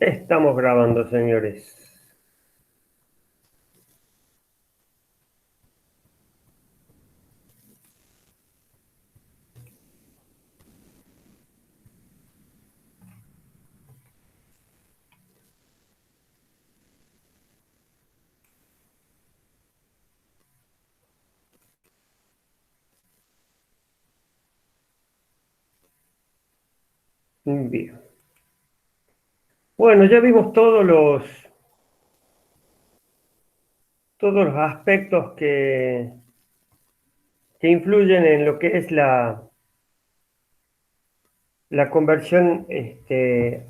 Estamos grabando, señores. Bien. Bueno, ya vimos todos los aspectos que influyen en lo que es la conversión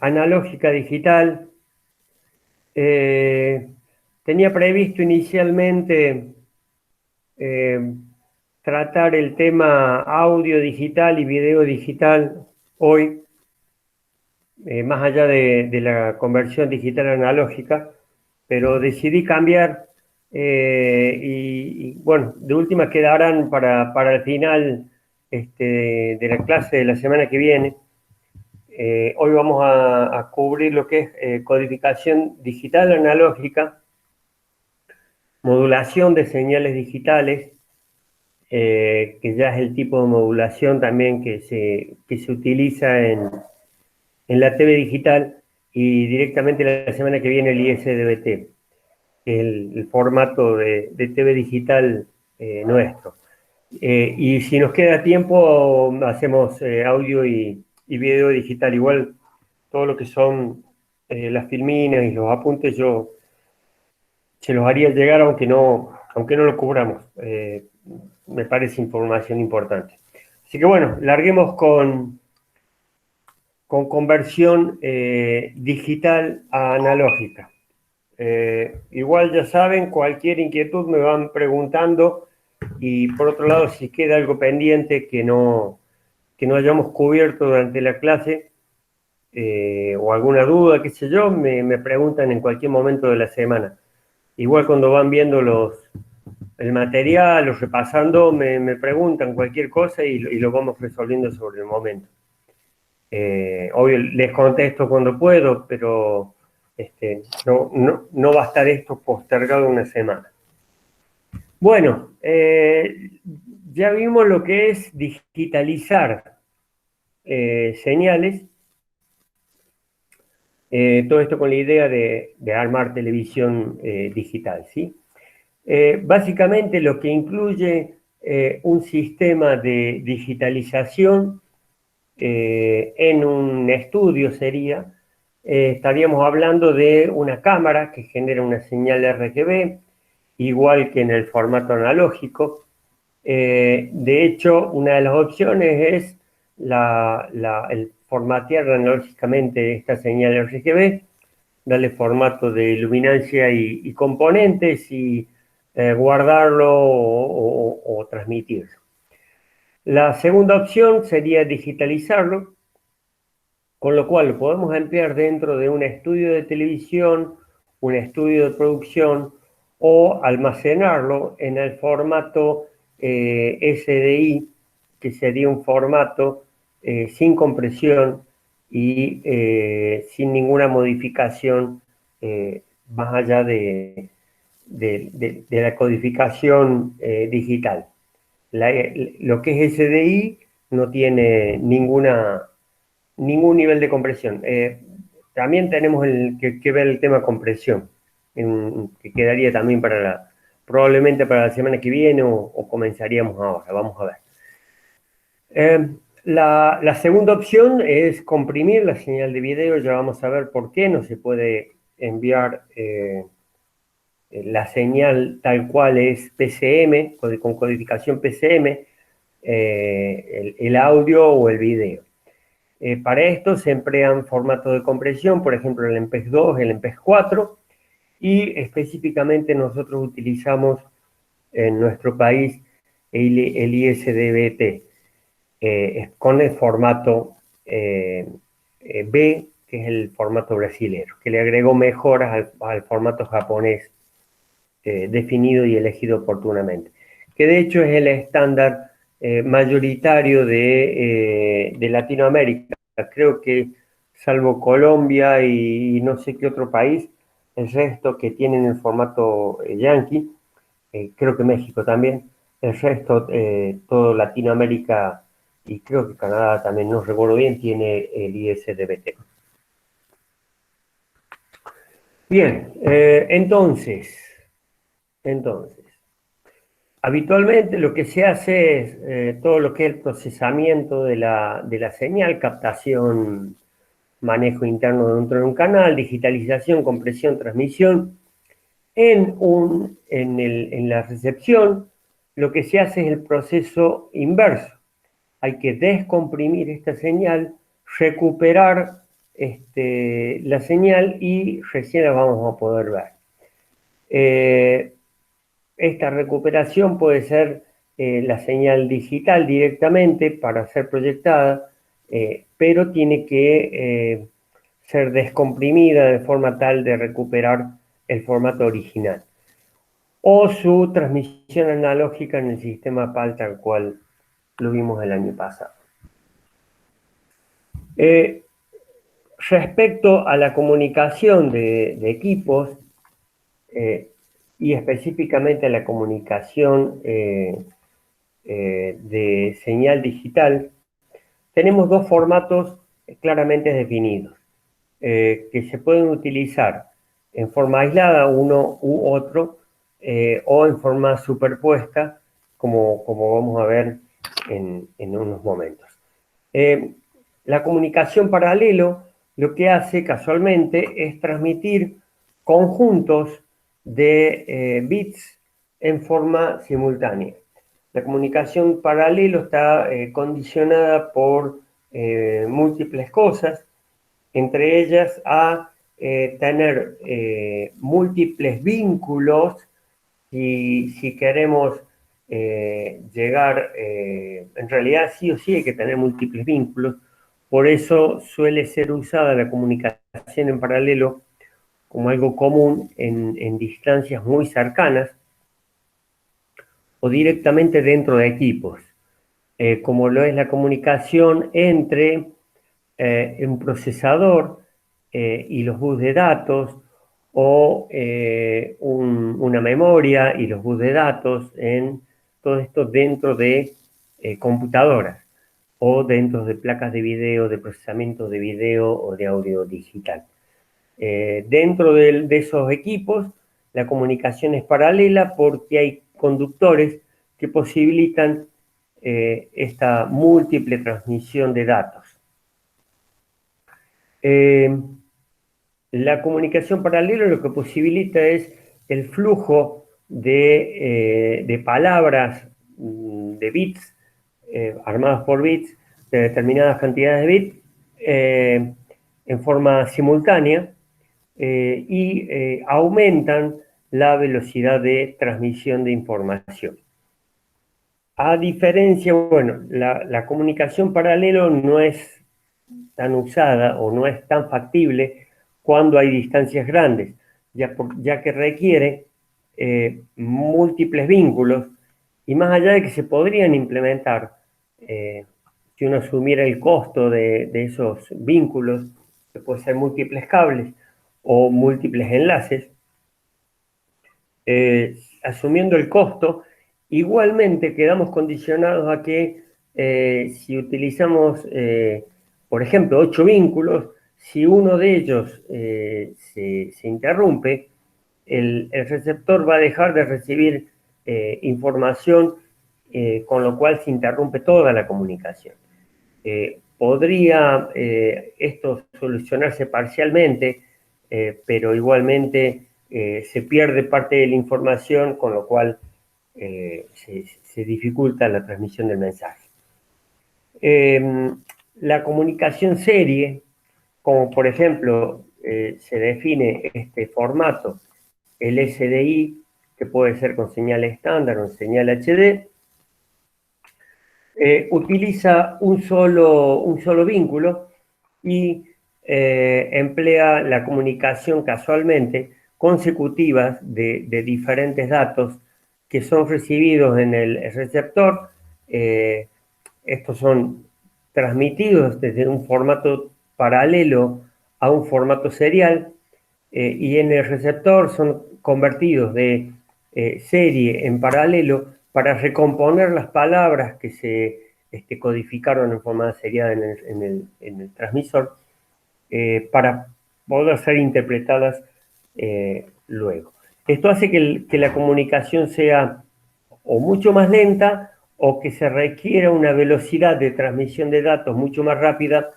analógica digital. Eh, Tenía previsto inicialmente eh, tratar el tema audio digital y video digital hoy, más allá de la conversión digital analógica, pero decidí cambiar bueno, de última quedarán para el final de la clase de la semana que viene. Hoy vamos a cubrir lo que es codificación digital analógica, modulación de señales digitales, que ya es el tipo de modulación también que se utiliza en la TV digital, y directamente la semana que viene el ISDBT, que es el formato de TV digital nuestro. Y si nos queda tiempo, hacemos audio y video digital. Igual todo lo que son las filminas y los apuntes, yo se los haría llegar aunque no lo cubramos. Me parece información importante. Así que bueno, larguemos con conversión digital a analógica. Igual ya saben, cualquier inquietud me van preguntando, y por otro lado, si queda algo pendiente que no hayamos cubierto durante la clase, o alguna duda, qué sé yo, me preguntan en cualquier momento de la semana. Igual cuando van viendo el material o repasando, me preguntan cualquier cosa y lo vamos resolviendo sobre el momento. Obvio, les contesto cuando puedo, pero no va a estar esto postergado una semana. Bueno, ya vimos lo que es digitalizar señales, todo esto con la idea de armar televisión digital, ¿sí? Básicamente lo que incluye un sistema de digitalización en un estudio sería, estaríamos hablando de una cámara que genera una señal RGB, igual que en el formato analógico. De hecho, una de las opciones es el formatear analógicamente esta señal RGB, darle formato de luminancia y componentes, y guardarlo o transmitirlo. La segunda opción sería digitalizarlo, con lo cual lo podemos emplear dentro de un estudio de televisión, un estudio de producción, o almacenarlo en el formato SDI, que sería un formato sin compresión y sin ninguna modificación más allá de la codificación digital. Lo que es SDI no tiene ningún nivel de compresión. También tenemos que ver el tema compresión, que quedaría también probablemente para la semana que viene, o comenzaríamos ahora, vamos a ver. La segunda opción es comprimir la señal de video. Ya vamos a ver por qué no se puede enviar la señal tal cual es PCM, con codificación PCM, el audio o el video. Para esto se emplean formatos de compresión, por ejemplo el MPEG 2, el MPEG 4, y específicamente nosotros utilizamos en nuestro país el ISDBT, con el formato B, que es el formato brasilero, que le agregó mejoras al formato japonés definido y elegido oportunamente, que de hecho es el estándar mayoritario de Latinoamérica. Creo que salvo Colombia y no sé qué otro país, el resto que tienen el formato Yankee, creo que México también, el resto, todo Latinoamérica y creo que Canadá también, no recuerdo bien, tiene el ISDBT. Bien, entonces, habitualmente lo que se hace es todo lo que es el procesamiento de la señal, captación, manejo interno dentro de un canal, digitalización, compresión, transmisión. En la recepción, lo que se hace es el proceso inverso. Hay que descomprimir esta señal, recuperar la señal y recién la vamos a poder ver. Esta recuperación puede ser la señal digital directamente para ser proyectada, pero tiene que ser descomprimida de forma tal de recuperar el formato original. O su transmisión analógica en el sistema PAL tal cual lo vimos el año pasado. Respecto a la comunicación de equipos, y específicamente a la comunicación de señal digital, tenemos dos formatos claramente definidos, que se pueden utilizar en forma aislada uno u otro, o en forma superpuesta, como vamos a ver en unos momentos. La comunicación paralelo lo que hace casualmente es transmitir conjuntos de bits en forma simultánea. La comunicación paralelo está condicionada por múltiples cosas, entre ellas a tener múltiples vínculos si queremos llegar, en realidad sí o sí hay que tener múltiples vínculos, por eso suele ser usada la comunicación en paralelo como algo común en distancias muy cercanas o directamente dentro de equipos, como lo es la comunicación entre un procesador y los bus de datos, o una memoria y los bus de datos, en todo esto dentro de computadoras o dentro de placas de video, de procesamiento de video o de audio digital. Dentro de esos equipos, la comunicación es paralela porque hay conductores que posibilitan esta múltiple transmisión de datos. La comunicación paralela lo que posibilita es el flujo de palabras, de bits, armadas por bits, de determinadas cantidades de bits, en forma simultánea, y aumentan la velocidad de transmisión de información. A diferencia, bueno, la comunicación paralelo no es tan usada o no es tan factible cuando hay distancias grandes, ya que requiere múltiples vínculos, y más allá de que se podrían implementar, si uno asumiera el costo de esos vínculos, que puede ser múltiples cables o múltiples enlaces, asumiendo el costo, igualmente quedamos condicionados a que si utilizamos, por ejemplo, 8 vínculos, si uno de ellos se interrumpe, el receptor va a dejar de recibir información, con lo cual se interrumpe toda la comunicación. Podría esto solucionarse parcialmente, pero igualmente se pierde parte de la información, con lo cual se dificulta la transmisión del mensaje. La comunicación serie, como por ejemplo se define este formato, el SDI, que puede ser con señal estándar o señal HD, utiliza un solo vínculo y emplea la comunicación casualmente consecutiva de diferentes datos que son recibidos en el receptor. Estos son transmitidos desde un formato paralelo a un formato serial, y en el receptor son convertidos de serie en paralelo para recomponer las palabras que se codificaron en forma serial en el transmisor, para poder ser interpretadas luego. Esto hace que la comunicación sea o mucho más lenta o que se requiera una velocidad de transmisión de datos mucho más rápida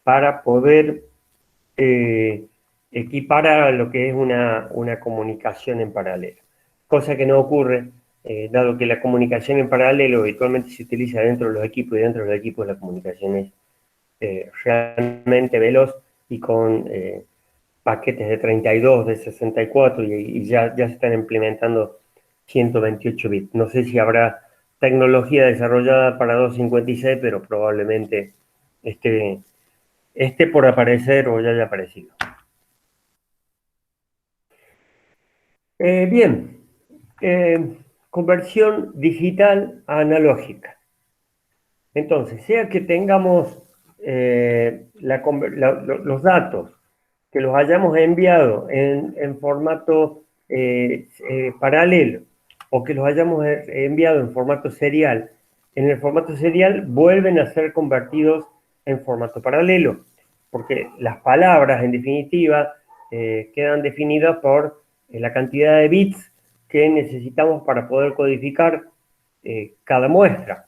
para poder equiparar a lo que es una comunicación en paralelo. Cosa que no ocurre, dado que la comunicación en paralelo habitualmente se utiliza dentro de los equipos, y dentro de los equipos la comunicación es realmente veloz y con paquetes de 32, de 64, y ya se están implementando 128 bits. No sé si habrá tecnología desarrollada para 256, pero probablemente esté por aparecer o ya haya aparecido. Bien, conversión digital a analógica. Entonces, sea que tengamos los datos, que los hayamos enviado en formato paralelo, o que los hayamos enviado en formato serial, en el formato serial vuelven a ser convertidos en formato paralelo, porque las palabras, en definitiva, quedan definidas por la cantidad de bits que necesitamos para poder codificar cada muestra.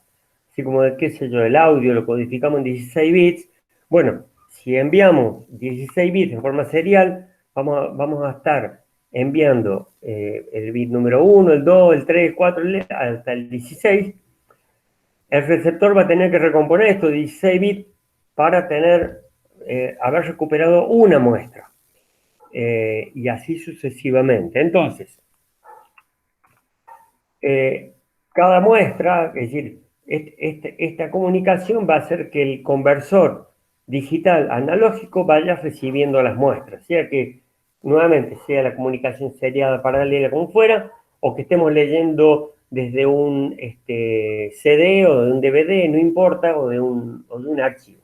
Así como, qué sé yo, el audio lo codificamos en 16 bits. Bueno, si enviamos 16 bits en forma serial, vamos a estar enviando el bit número 1, el 2, el 3, el 4, hasta el 16. El receptor va a tener que recomponer estos 16 bits para haber recuperado una muestra. Y así sucesivamente. Entonces, cada muestra, es decir, esta comunicación va a hacer que el conversor digital analógico vaya recibiendo las muestras, sea que nuevamente sea la comunicación seriada paralela como fuera, o que estemos leyendo desde un CD o de un DVD, no importa, o de un archivo.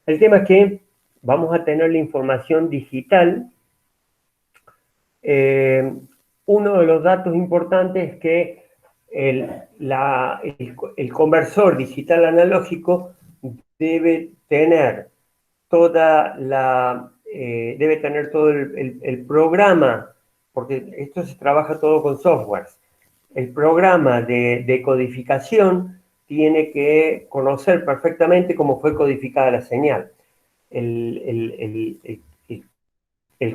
El tema es que vamos a tener la información digital. Uno de los datos importantes es que el conversor digital analógico debe tener debe tener todo el programa, porque esto se trabaja todo con software. El programa de codificación tiene que conocer perfectamente cómo fue codificada la señal. El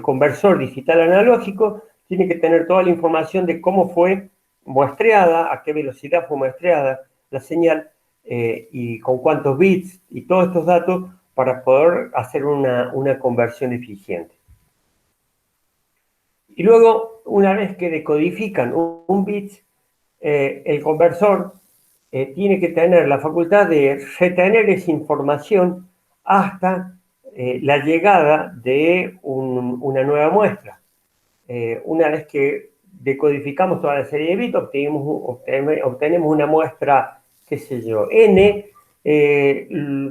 conversor digital analógico tiene que tener toda la información de cómo fue muestreada, a qué velocidad fue muestreada la señal, y con cuántos bits, y todos estos datos para poder hacer una conversión eficiente. Y luego, una vez que decodifican un bit, el conversor tiene que tener la facultad de retener esa información hasta la llegada de una nueva muestra. Una vez que decodificamos toda la serie de bits, obtenemos una muestra, qué sé yo, n,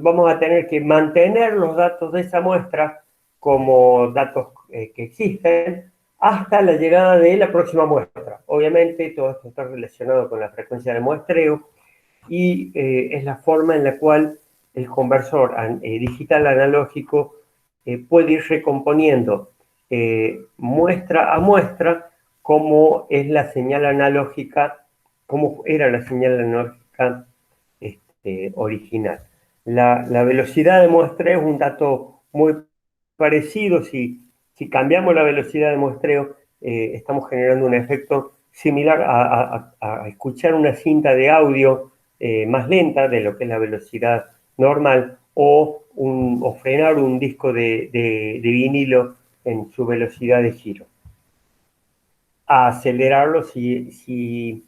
vamos a tener que mantener los datos de esa muestra como datos que existen hasta la llegada de la próxima muestra. Obviamente todo esto está relacionado con la frecuencia de muestreo, y es la forma en la cual el conversor digital analógico puede ir recomponiendo muestra a muestra cómo es la señal analógica, cómo era la señal analógica original. La velocidad de muestreo es un dato muy parecido. Si cambiamos la velocidad de muestreo, estamos generando un efecto similar a escuchar una cinta de audio más lenta de lo que es la velocidad normal, o frenar un disco de vinilo en su velocidad de giro. A acelerarlo si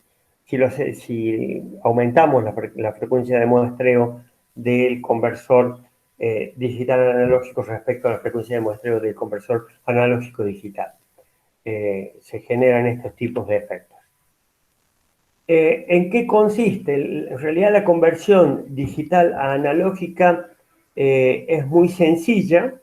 aumentamos la frecuencia de muestreo del conversor digital analógico respecto a la frecuencia de muestreo del conversor analógico digital. Se generan estos tipos de efectos. ¿En qué consiste? En realidad, la conversión digital a analógica es muy sencilla.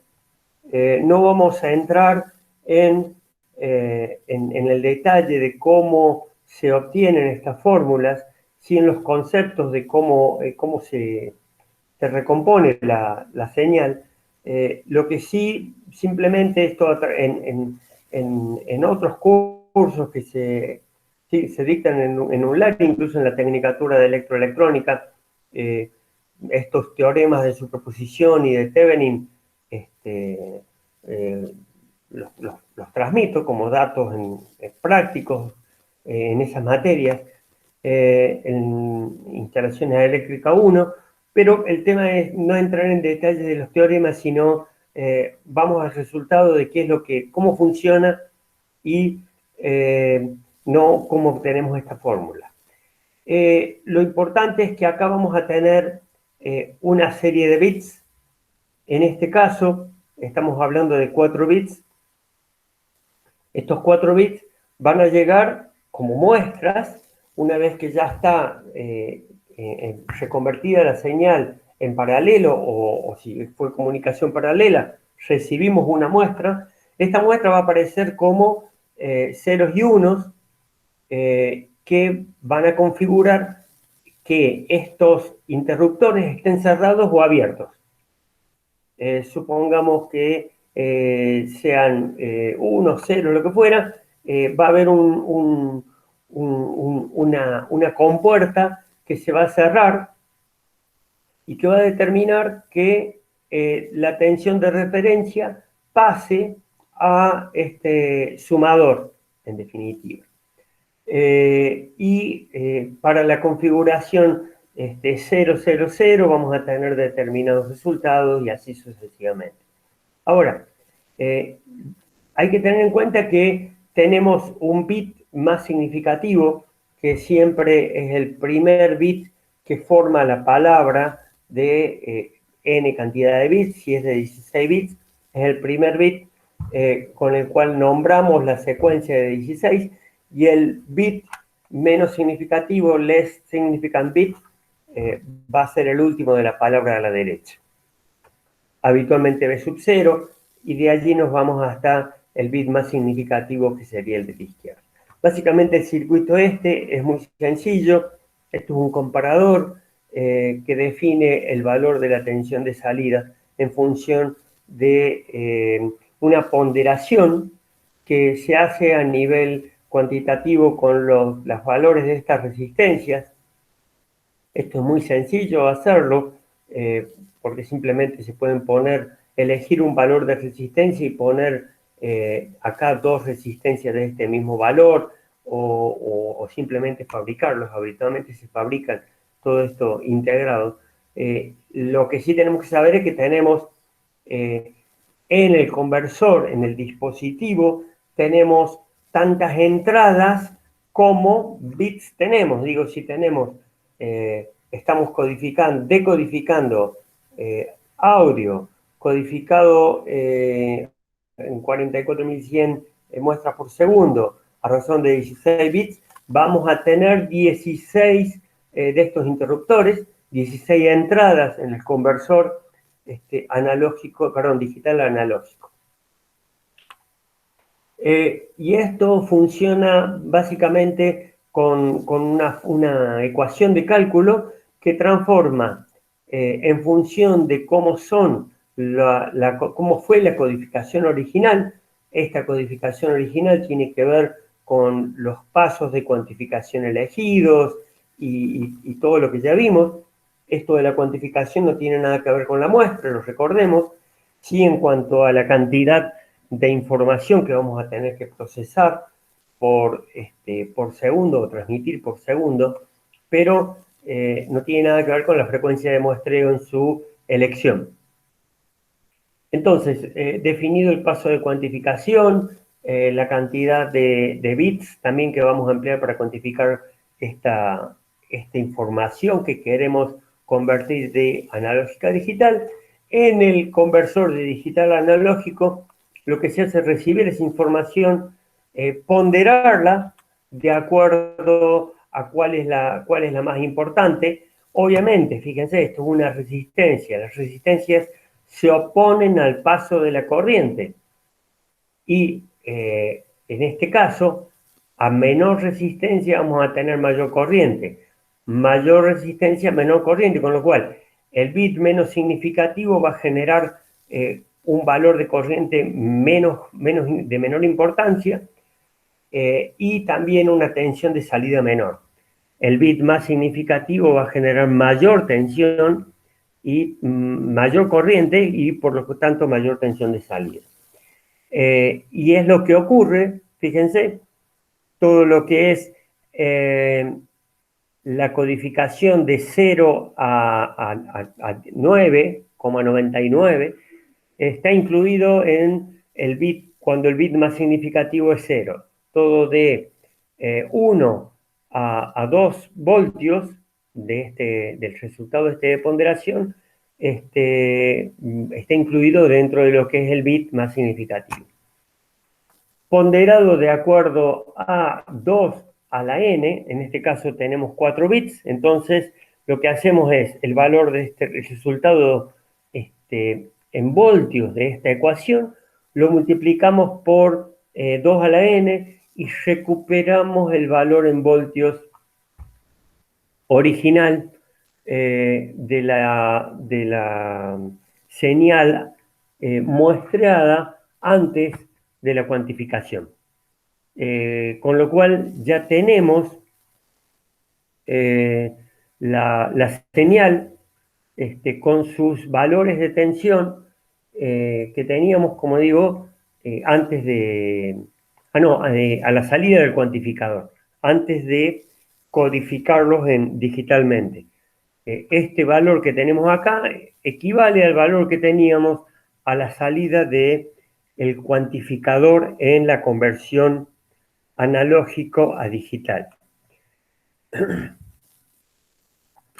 No vamos a entrar en el detalle de cómo se obtienen estas fórmulas, sí en los conceptos de cómo se recompone la señal. Lo que sí, simplemente esto en otros cursos que se dictan en UNLAR, incluso en la Tecnicatura de Electroelectrónica, estos teoremas de superposición y de Thevenin, los transmito como datos prácticos en esas materias, en instalaciones eléctricas 1, pero el tema es no entrar en detalles de los teoremas, sino vamos al resultado de qué es cómo funciona y no cómo obtenemos esta fórmula. Lo importante es que acá vamos a tener una serie de bits. En este caso, estamos hablando de 4 bits. Estos 4 bits van a llegar como muestras una vez que ya está reconvertida la señal en paralelo o si fue comunicación paralela, recibimos una muestra. Esta muestra va a aparecer como ceros y unos que van a configurar que estos interruptores estén cerrados o abiertos. Supongamos que sean 1, 0, lo que fuera, va a haber una compuerta que se va a cerrar y que va a determinar que la tensión de referencia pase a este sumador, en definitiva. Para la configuración 0, 0, 0 vamos a tener determinados resultados y así sucesivamente. Ahora, hay que tener en cuenta que tenemos un bit más significativo, que siempre es el primer bit que forma la palabra de n cantidad de bits. Si es de 16 bits, es el primer bit con el cual nombramos la secuencia de 16, y el bit menos significativo, less significant bit, va a ser el último de la palabra a la derecha. Habitualmente b sub 0, y de allí nos vamos hasta el bit más significativo, que sería el de la izquierda. Básicamente el circuito es muy sencillo. Esto es un comparador que define el valor de la tensión de salida en función de una ponderación que se hace a nivel cuantitativo con los valores de estas resistencias. Esto es muy sencillo hacerlo, porque simplemente se pueden elegir un valor de resistencia y poner acá 2 resistencias de este mismo valor, o simplemente fabricarlos. Habitualmente se fabrican todo esto integrado. Lo que sí tenemos que saber es que tenemos en el conversor, en el dispositivo, tenemos tantas entradas como bits tenemos. Digo, si tenemos, estamos decodificando audio, codificado en 44.100 muestras por segundo, a razón de 16 bits, vamos a tener 16 de estos interruptores, 16 entradas en el conversor digital analógico. Y esto funciona básicamente con una ecuación de cálculo que transforma en función de cómo fue la codificación original. Esta codificación original tiene que ver con los pasos de cuantificación elegidos y todo lo que ya vimos. Esto de la cuantificación no tiene nada que ver con la muestra, lo recordemos. Sí, en cuanto a la cantidad de información que vamos a tener que procesar por segundo o transmitir por segundo, pero no tiene nada que ver con la frecuencia de muestreo en su elección. Entonces, definido el paso de cuantificación, la cantidad de bits también que vamos a emplear para cuantificar esta información que queremos convertir de analógica a digital, en el conversor de digital a analógico, lo que se hace es recibir esa información, ponderarla de acuerdo a cuál es la más importante. Obviamente, fíjense, esto es una resistencia. Las resistencias se oponen al paso de la corriente. Y en este caso, a menor resistencia vamos a tener mayor corriente. Mayor resistencia, menor corriente, con lo cual el bit menos significativo va a generar un valor de corriente de menor importancia y también una tensión de salida menor. El bit más significativo va a generar mayor tensión y mayor corriente y por lo tanto mayor tensión de salida. Y es lo que ocurre, fíjense, todo lo que es la codificación de 0 a 9,99 está incluido en el bit cuando el bit más significativo es 0. Todo de 1 a 2 voltios del resultado de ponderación está incluido dentro de lo que es el bit más significativo. Ponderado de acuerdo a 2 a la n, en este caso tenemos 4 bits, entonces lo que hacemos es el valor de este resultado en voltios de esta ecuación, lo multiplicamos por 2 a la n y recuperamos el valor en voltios original de la señal muestreada antes de la cuantificación. Con lo cual ya tenemos la señal con sus valores de tensión que teníamos, como digo, antes de... a la salida del cuantificador, antes de codificarlos digitalmente. Este valor que tenemos acá equivale al valor que teníamos a la salida del cuantificador en la conversión analógico a digital.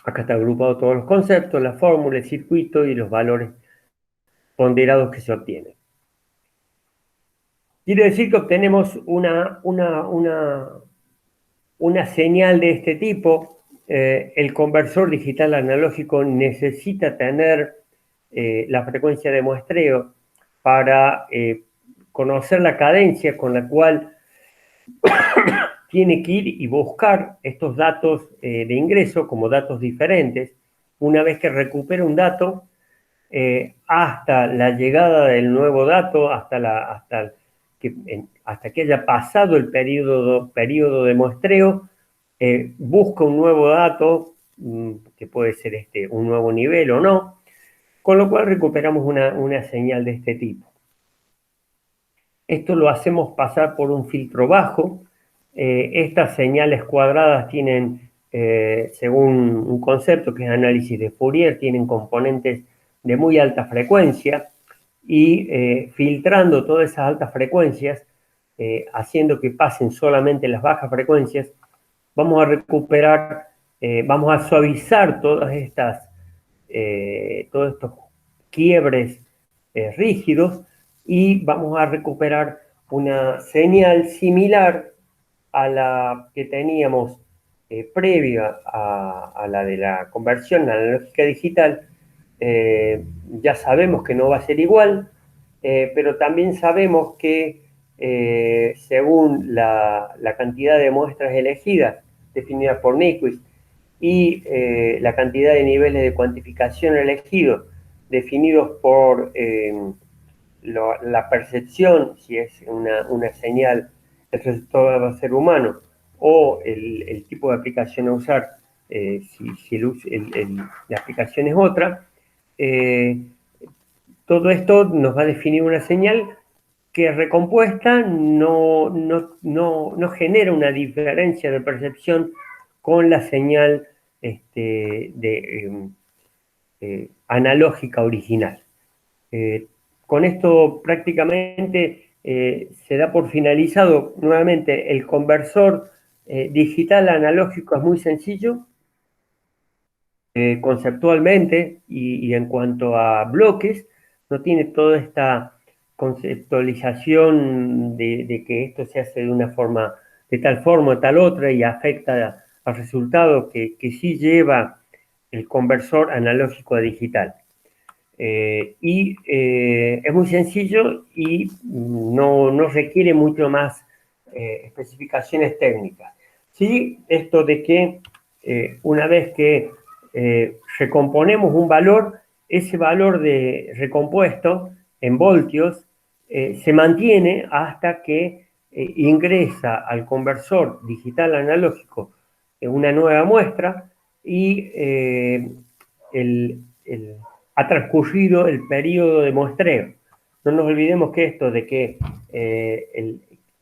Acá está agrupado todos los conceptos, la fórmula, el circuito y los valores ponderados que se obtienen. Quiere decir que obtenemos una señal de este tipo. El conversor digital analógico necesita tener la frecuencia de muestreo para conocer la cadencia con la cual tiene que ir y buscar estos datos de ingreso como datos diferentes. Una vez que recupera un dato, hasta la llegada del nuevo dato, hasta que haya pasado el periodo de muestreo, busca un nuevo dato, que puede ser un nuevo nivel o no, con lo cual recuperamos una señal de este tipo. Esto lo hacemos pasar por un filtro bajo. Estas señales cuadradas tienen, según un concepto que es análisis de Fourier, tienen componentes de muy alta frecuencia y filtrando todas esas altas frecuencias, haciendo que pasen solamente las bajas frecuencias, vamos a recuperar, vamos a suavizar todos estos quiebres rígidos y vamos a recuperar una señal similar a la que teníamos previa a la de la conversión analógica digital. Ya sabemos que no va a ser igual, pero también sabemos que según la cantidad de muestras elegidas, definidas por Nyquist, y la cantidad de niveles de cuantificación elegidos, definidos por la percepción, si es una señal, el resultado va a ser humano, o el tipo de aplicación a usar, si la aplicación es otra, todo esto nos va a definir una señal que recompuesta no genera una diferencia de percepción con la señal analógica original. Con esto prácticamente se da por finalizado. Nuevamente, el conversor digital analógico es muy sencillo conceptualmente y en cuanto a bloques, no tiene toda esta conceptualización de que esto se hace de una forma, de tal forma o tal otra y afecta al resultado que sí lleva el conversor analógico a digital. Es muy sencillo y no requiere mucho más especificaciones técnicas. Sí, esto de que una vez que recomponemos un valor, ese valor de recompuesto en voltios se mantiene hasta que ingresa al conversor digital analógico una nueva muestra y ha transcurrido el periodo de muestreo. No nos olvidemos que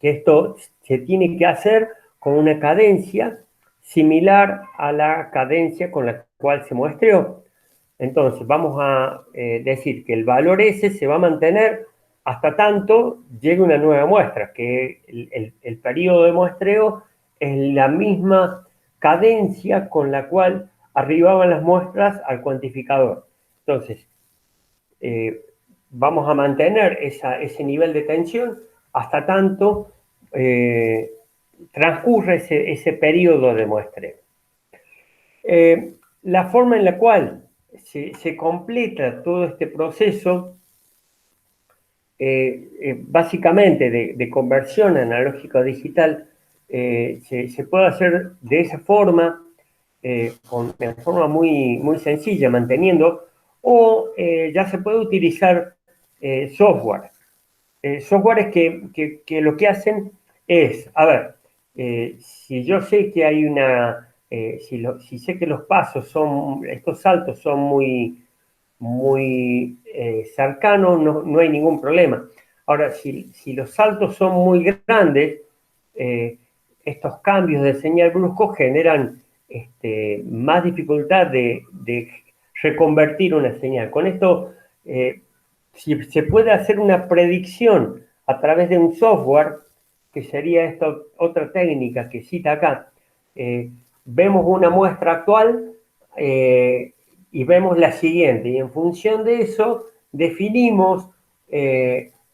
esto se tiene que hacer con una cadencia similar a la cadencia con la cual se muestreó. Entonces, vamos a decir que el valor ese se va a mantener hasta tanto llegue una nueva muestra, que el periodo de muestreo es la misma cadencia con la cual arribaban las muestras al cuantificador. Entonces, vamos a mantener ese nivel de tensión hasta tanto transcurre ese periodo de muestreo. La forma en la cual se completa todo este proceso, básicamente de conversión analógico a digital, se puede hacer de esa forma, de forma muy sencilla, manteniendo, o ya se puede utilizar software. Softwares que lo que hacen es, a ver, si yo sé que hay si sé que los pasos estos saltos son muy cercanos, no hay ningún problema. Ahora, si los saltos son muy grandes, estos cambios de señal brusco generan más dificultad de reconvertir una señal. Con esto, si se puede hacer una predicción a través de un software, que sería esta otra técnica que cita acá, vemos una muestra actual y vemos la siguiente, y en función de eso definimos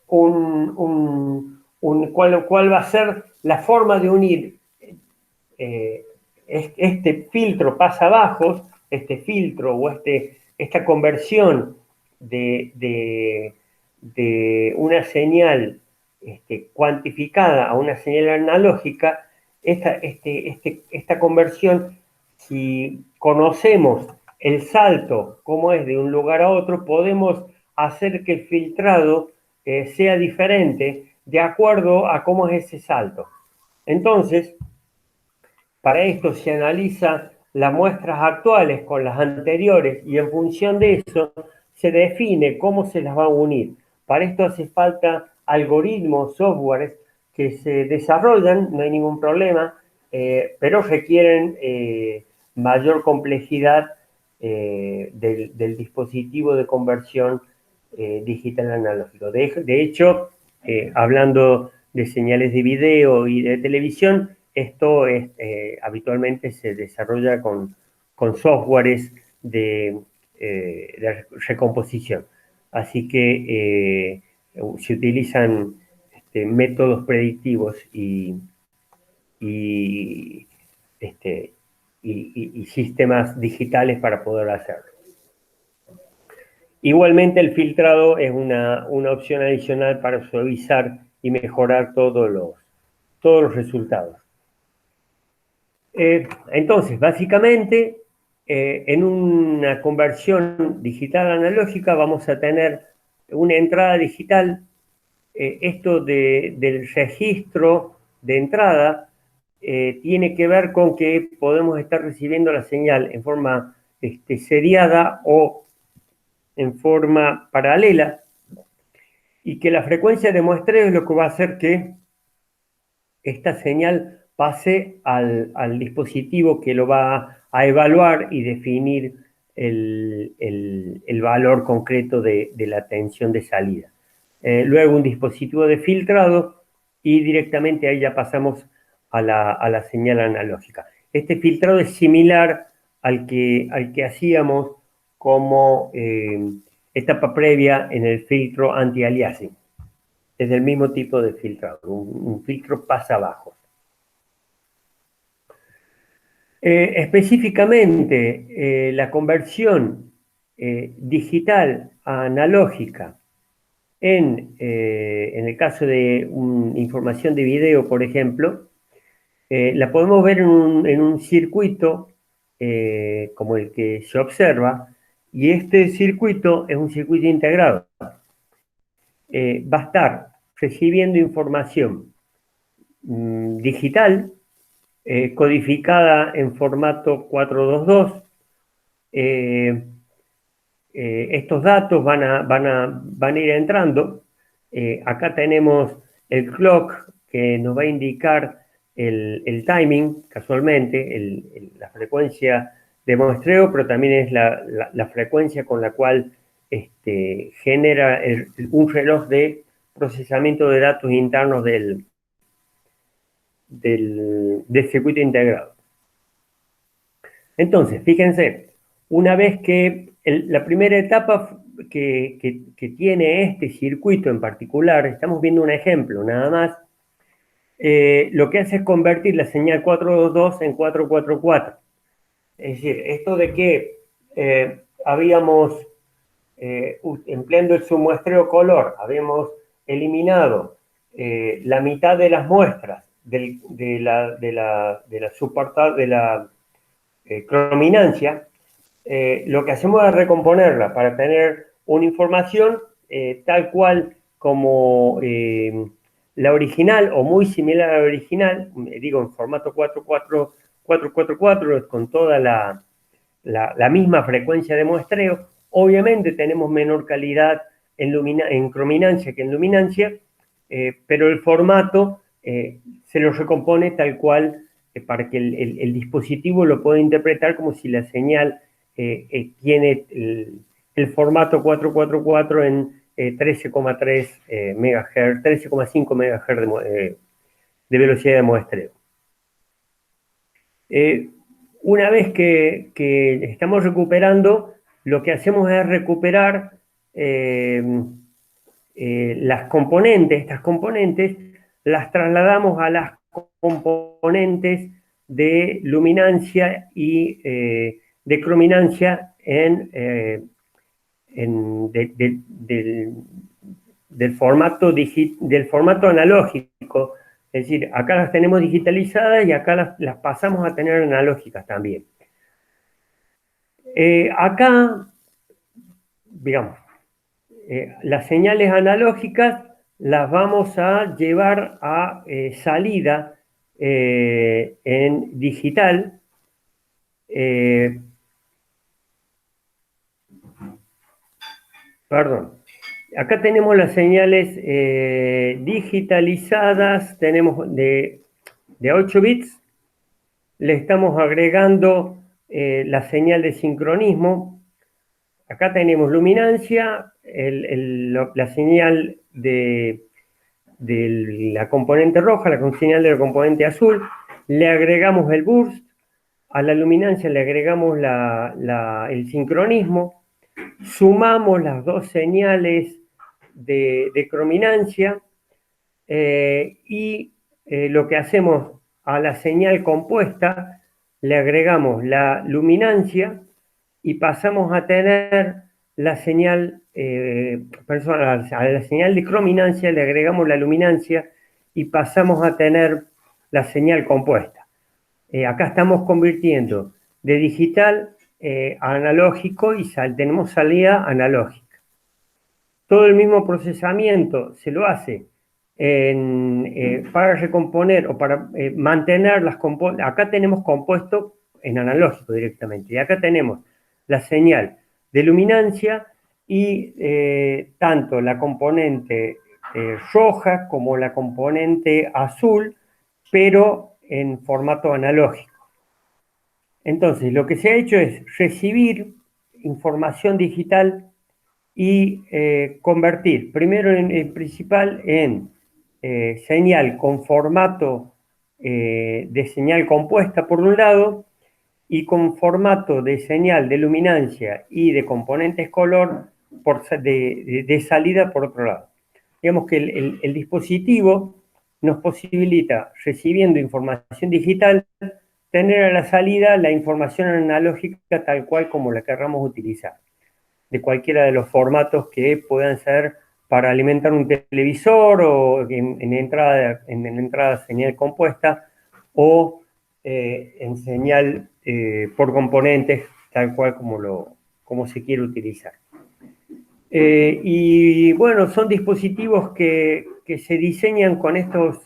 cuál va a ser la forma de unir este filtro pasabajos, este filtro o esta conversión de una señal cuantificada a una señal analógica, esta conversión, si conocemos el salto, cómo es de un lugar a otro, podemos hacer que el filtrado sea diferente de acuerdo a cómo es ese salto. Entonces, para esto se analiza las muestras actuales con las anteriores y en función de eso se define cómo se las va a unir. Para esto hace falta algoritmos, softwares que se desarrollan, no hay ningún problema, pero requieren mayor complejidad del dispositivo de conversión digital analógico. De hecho, hablando de señales de video y de televisión, esto habitualmente se desarrolla con softwares de recomposición. Así que se utilizan métodos predictivos y sistemas digitales para poder hacerlo. Igualmente, el filtrado es una opción adicional para suavizar y mejorar todos los resultados. Entonces, básicamente, en una conversión digital analógica vamos a tener una entrada digital. Esto del registro de entrada tiene que ver con que podemos estar recibiendo la señal en forma seriada o en forma paralela, y que la frecuencia de muestreo es lo que va a hacer que esta señal pase al dispositivo que lo va a evaluar y definir el valor concreto de la tensión de salida. Luego un dispositivo de filtrado y directamente ahí ya pasamos a la señal analógica. Este filtrado es similar al que hacíamos como etapa previa en el filtro anti-aliasing. Es del mismo tipo de filtrado, un filtro pasabajos. Específicamente, la conversión digital a analógica en el caso de información de video, por ejemplo, la podemos ver en un circuito como el que se observa, y este circuito es un circuito integrado. Va a estar recibiendo información digital, codificada en formato 422. Estos datos van a ir entrando. Acá tenemos el clock que nos va a indicar el timing, casualmente, la frecuencia de muestreo, pero también es la frecuencia con la cual genera un reloj de procesamiento de datos internos del circuito integrado. Entonces, fíjense, una vez que la primera etapa que tiene este circuito en particular, estamos viendo un ejemplo nada más, lo que hace es convertir la señal 422 en 444. Es decir, esto de que habíamos, empleando el submuestreo color, habíamos eliminado la mitad de las muestras de la crominancia, lo que hacemos es recomponerla para tener una información tal cual como la original o muy similar a la original, digo en formato 444 con toda la misma frecuencia de muestreo. Obviamente tenemos menor calidad en crominancia que en luminancia, pero el formato se lo recompone tal cual para que el dispositivo lo pueda interpretar como si la señal tiene el formato 444 en 13,3 MHz, 13,5 MHz de velocidad de muestreo. Una vez que estamos recuperando, lo que hacemos es recuperar las componentes. Estas componentes las trasladamos a las componentes de luminancia y de crominancia del formato analógico. Es decir, acá las tenemos digitalizadas y acá las pasamos a tener analógicas también. Acá, digamos, las señales analógicas las vamos a llevar a salida en digital. Perdón. Acá tenemos las señales digitalizadas, tenemos de 8 bits. Le estamos agregando la señal de sincronismo. Acá tenemos luminancia, la señal de la componente roja, la señal de la componente azul. Le agregamos el burst, a la luminancia le agregamos el sincronismo, sumamos las dos señales de crominancia y lo que hacemos a la señal compuesta, le agregamos la luminancia y pasamos a tener la señal, a la señal de crominancia le agregamos la luminancia y pasamos a tener la señal compuesta. Acá estamos convirtiendo de digital a analógico y tenemos salida analógica. Todo el mismo procesamiento se lo hace para recomponer o para mantener las compuestas. Acá tenemos compuesto en analógico directamente. Y acá tenemos la señal de luminancia y tanto la componente roja como la componente azul, pero en formato analógico. Entonces, lo que se ha hecho es recibir información digital y convertir, primero en principal, en señal con formato de señal compuesta por un lado y con formato de señal de luminancia y de componentes color de salida por otro lado. Digamos que el dispositivo nos posibilita, recibiendo información digital, tener a la salida la información analógica tal cual como la querramos utilizar, de cualquiera de los formatos que puedan ser para alimentar un televisor o en entrada señal compuesta o en señal por componentes, tal cual como se quiere utilizar. Y bueno, son dispositivos que se diseñan con estos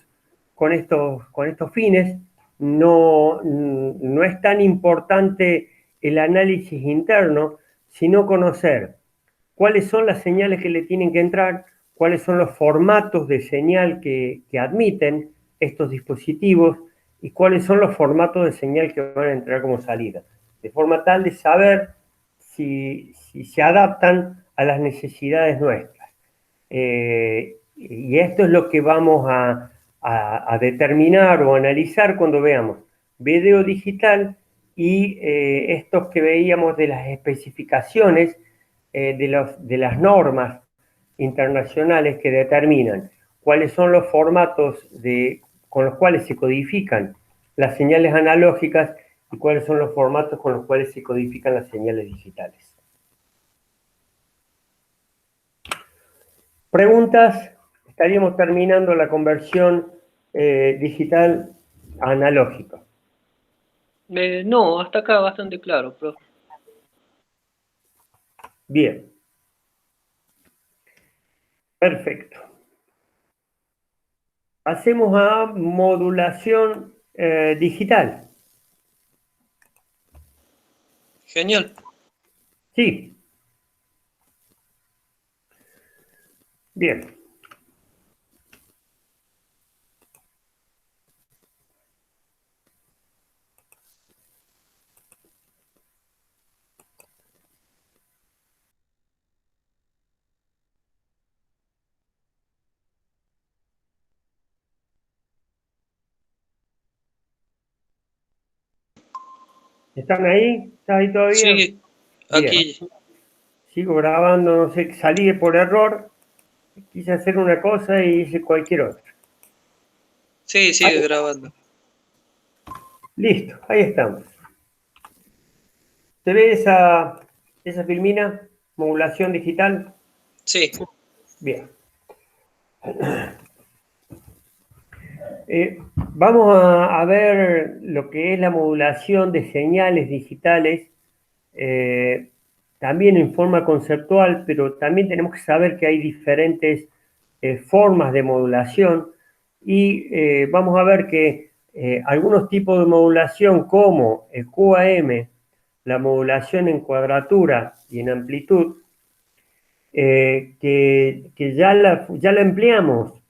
fines. No es tan importante el análisis interno, sino conocer cuáles son las señales que le tienen que entrar, cuáles son los formatos de señal que admiten estos dispositivos y cuáles son los formatos de señal que van a entrar como salida, de forma tal de saber si se adaptan a las necesidades nuestras. Y esto es lo que vamos a determinar o analizar cuando veamos video digital y estos que veíamos de las especificaciones de las normas internacionales que determinan cuáles son los formatos con los cuales se codifican las señales analógicas y cuáles son los formatos con los cuales se codifican las señales digitales. Preguntas. Estaríamos terminando la conversión digital a analógica. No, hasta acá bastante claro, profe. Bien. Perfecto. Hacemos a modulación digital. Genial. Sí. Bien. ¿Están ahí? ¿Estás ahí todavía? Sí, Bien. aquí. Sigo grabando, no sé, salí por error, quise hacer una cosa y hice cualquier otra. Sí, sigue Ahí, grabando. listo, ahí estamos. ¿Se ve esa filmina? Modulación digital. Sí. Bien. Vamos a ver lo que es la modulación de señales digitales, eh, también en forma conceptual, pero también tenemos que saber que hay diferentes formas de modulación y vamos a ver que algunos tipos de modulación como el QAM, la modulación en cuadratura y en amplitud, que ya la empleamos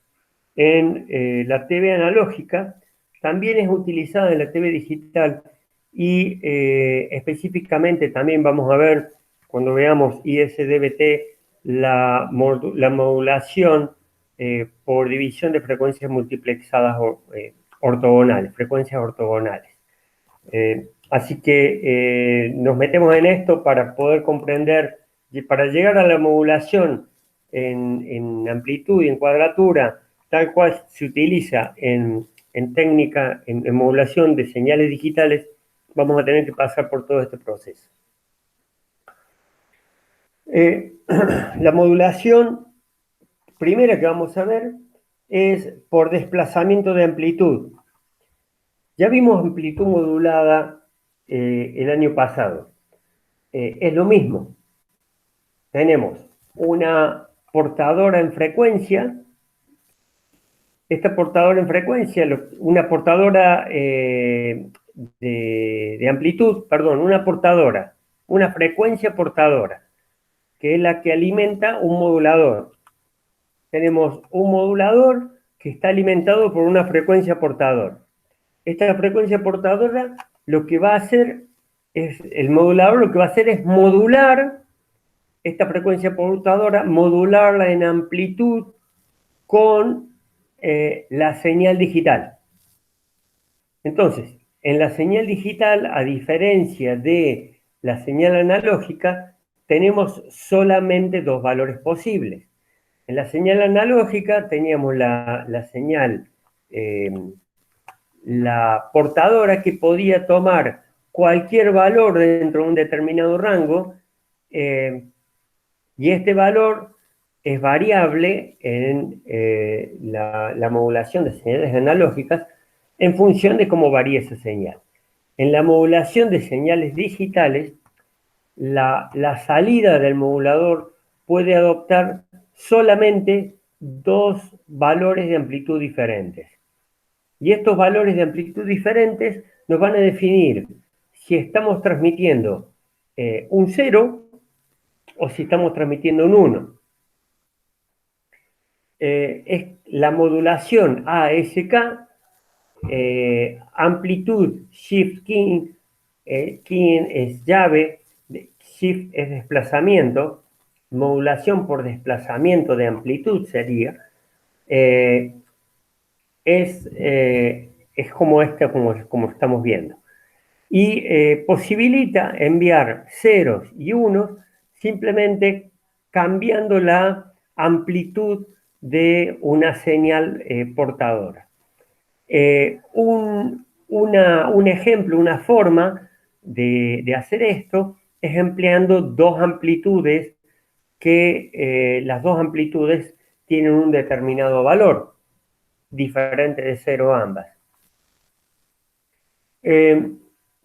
en la TV analógica, también es utilizada en la TV digital y específicamente también vamos a ver cuando veamos ISDBT la modulación por división de frecuencias multiplexadas ortogonales, frecuencias ortogonales. Así que nos metemos en esto para poder comprender, para llegar a la modulación en amplitud y en cuadratura, tal cual se utiliza en técnica, en modulación de señales digitales, vamos a tener que pasar por todo este proceso. La modulación primera que vamos a ver es por desplazamiento de amplitud. Ya vimos amplitud modulada el año pasado. Es lo mismo. Tenemos una portadora en frecuencia. Esta portadora en frecuencia, una portadora de amplitud, perdón, una frecuencia portadora, que es la que alimenta un modulador. Tenemos un modulador que está alimentado por una frecuencia portadora. Esta frecuencia portadora lo que va a hacer el modulador lo que va a hacer es modular esta frecuencia portadora, modularla en amplitud con la señal digital. Entonces, en la señal digital, a diferencia de la señal analógica, tenemos solamente dos valores posibles. En la señal analógica teníamos la señal la portadora, que podía tomar cualquier valor dentro de un determinado rango, y este valor es variable en la modulación de señales analógicas en función de cómo varía esa señal. En la modulación de señales digitales, la salida del modulador puede adoptar solamente dos valores de amplitud diferentes. Y estos valores de amplitud diferentes nos van a definir si estamos transmitiendo un 0 o si estamos transmitiendo un 1. Es la modulación ASK, amplitud shift keying, keying es llave, shift es desplazamiento, modulación por desplazamiento de amplitud sería, es como estamos viendo. Y posibilita enviar ceros y unos simplemente cambiando la amplitud de una señal portadora. Un ejemplo, una forma de hacer esto es empleando dos amplitudes que las dos amplitudes tienen un determinado valor, diferente de cero ambas.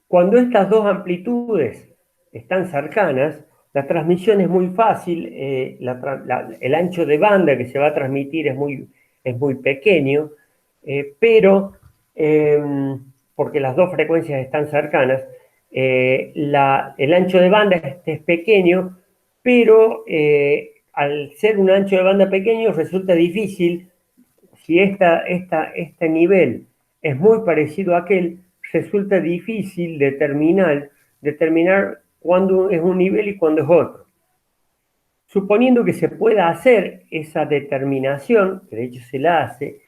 Cuando estas dos amplitudes están cercanas, la transmisión es muy fácil, el ancho de banda que se va a transmitir es muy pequeño, pero porque las dos frecuencias están cercanas, el ancho de banda es pequeño, pero al ser un ancho de banda pequeño resulta difícil, si este nivel es muy parecido a aquel, resulta difícil determinar cuándo es un nivel y cuándo es otro. Suponiendo que se pueda hacer esa determinación, que de hecho se la hace,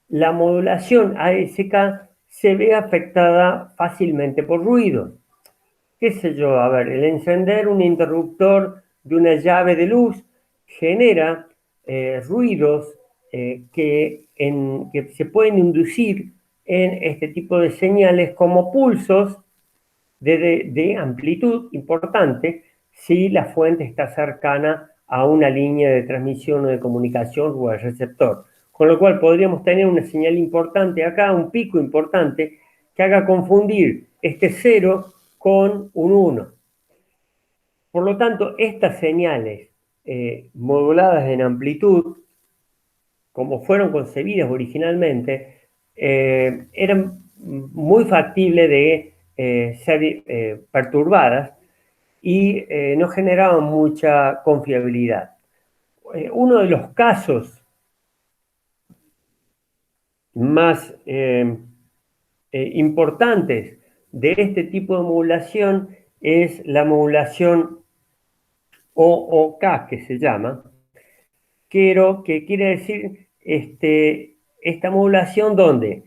la modulación ASK se ve afectada fácilmente por ruido. ¿Qué sé yo? A ver, el encender un interruptor de una llave de luz genera ruidos que se pueden inducir en este tipo de señales como pulsos de amplitud importante si la fuente está cercana a una línea de transmisión o de comunicación o al receptor. Con lo cual podríamos tener una señal importante acá, un pico importante, que haga confundir este 0 con un 1. Por lo tanto, estas señales moduladas en amplitud, como fueron concebidas originalmente, eran muy factibles de ser perturbadas y no generaban mucha confiabilidad. Uno de los casos más importantes de este tipo de modulación es la modulación OOK, que se llama, que quiere decir esta modulación donde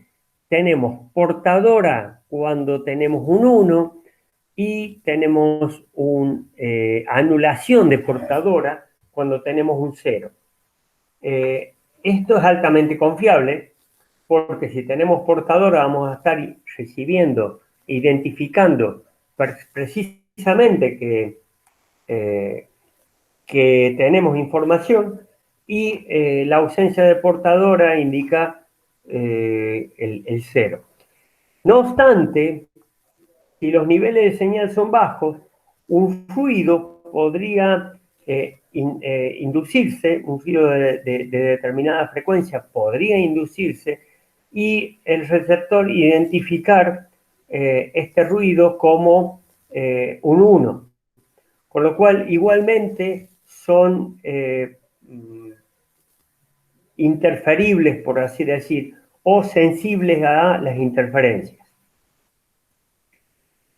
tenemos portadora cuando tenemos un 1 y tenemos una anulación de portadora cuando tenemos un 0. Esto es altamente confiable porque si tenemos portadora vamos a estar recibiendo, identificando precisamente que tenemos información y la ausencia de portadora indica el 0. No obstante, si los niveles de señal son bajos, un fluido podría inducirse, un fluido de determinada frecuencia podría inducirse y el receptor identificar este ruido como un 1. Con lo cual, igualmente, son interferibles, por así decir, o sensibles a las interferencias.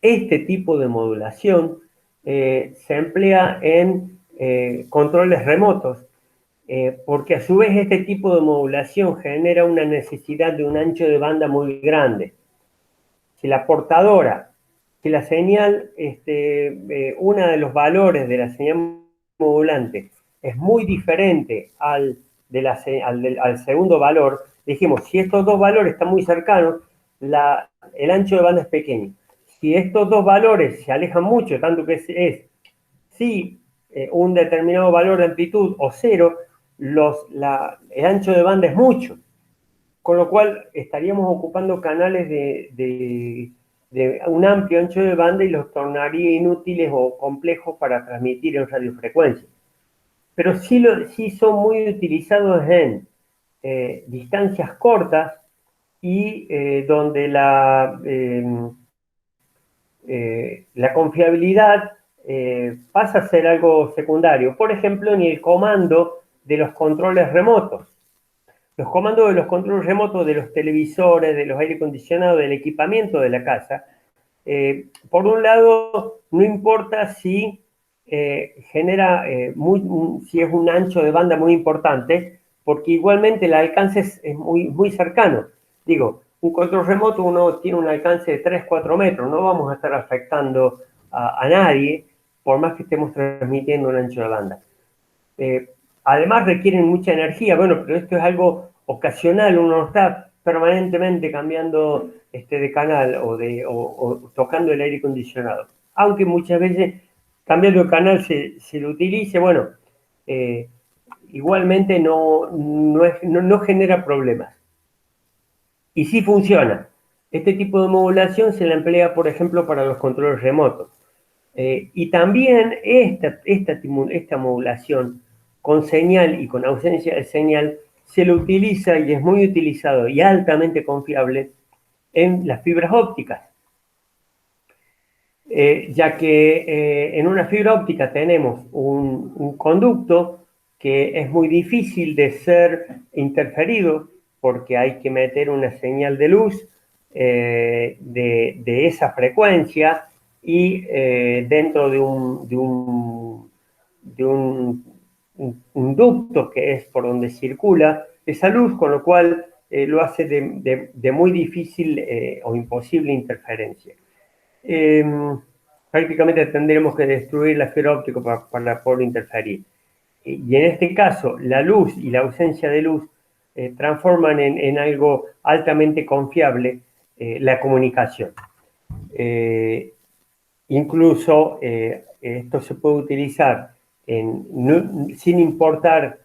Este tipo de modulación se emplea en controles remotos, porque a su vez este tipo de modulación genera una necesidad de un ancho de banda muy grande. Si la portadora, si la señal, uno de los valores de la señal modulante es muy diferente al al segundo valor, dijimos, si estos dos valores están muy cercanos, el ancho de banda es pequeño. Si estos dos valores se alejan mucho, tanto que si un determinado valor de amplitud o cero, el ancho de banda es mucho, con lo cual estaríamos ocupando canales de un amplio ancho de banda y los tornaría inútiles o complejos para transmitir en radiofrecuencia. Pero sí son muy utilizados en distancias cortas y donde la confiabilidad pasa a ser algo secundario. Por ejemplo, en el comando de los controles remotos. Los comandos de los controles remotos de los televisores, de los aire acondicionados, del equipamiento de la casa, por un lado, no importa si genera, si es un ancho de banda muy importante, porque igualmente el alcance es muy, muy cercano. Digo, un control remoto uno tiene un alcance de 3, 4 metros, no vamos a estar afectando a nadie, por más que estemos transmitiendo un ancho de banda. Además requieren mucha energía, bueno, pero esto es algo ocasional, uno no está permanentemente cambiando de canal o tocando el aire acondicionado. Aunque muchas veces cambiando de canal se lo utilice, bueno, igualmente no genera problemas. Y sí funciona. Este tipo de modulación se la emplea, por ejemplo, para los controles remotos. Y también esta modulación con señal y con ausencia de señal se lo utiliza y es muy utilizado y altamente confiable en las fibras ópticas. Ya que en una fibra óptica tenemos un conducto que es muy difícil de ser interferido porque hay que meter una señal de luz de esa frecuencia y dentro de un ducto que es por donde circula esa luz, con lo cual lo hace de muy difícil o imposible interferencia. Prácticamente tendremos que destruir la fibra óptica para poder interferir. Y en este caso, la luz y la ausencia de luz transforman en algo altamente confiable la comunicación. Incluso esto se puede utilizar sin importar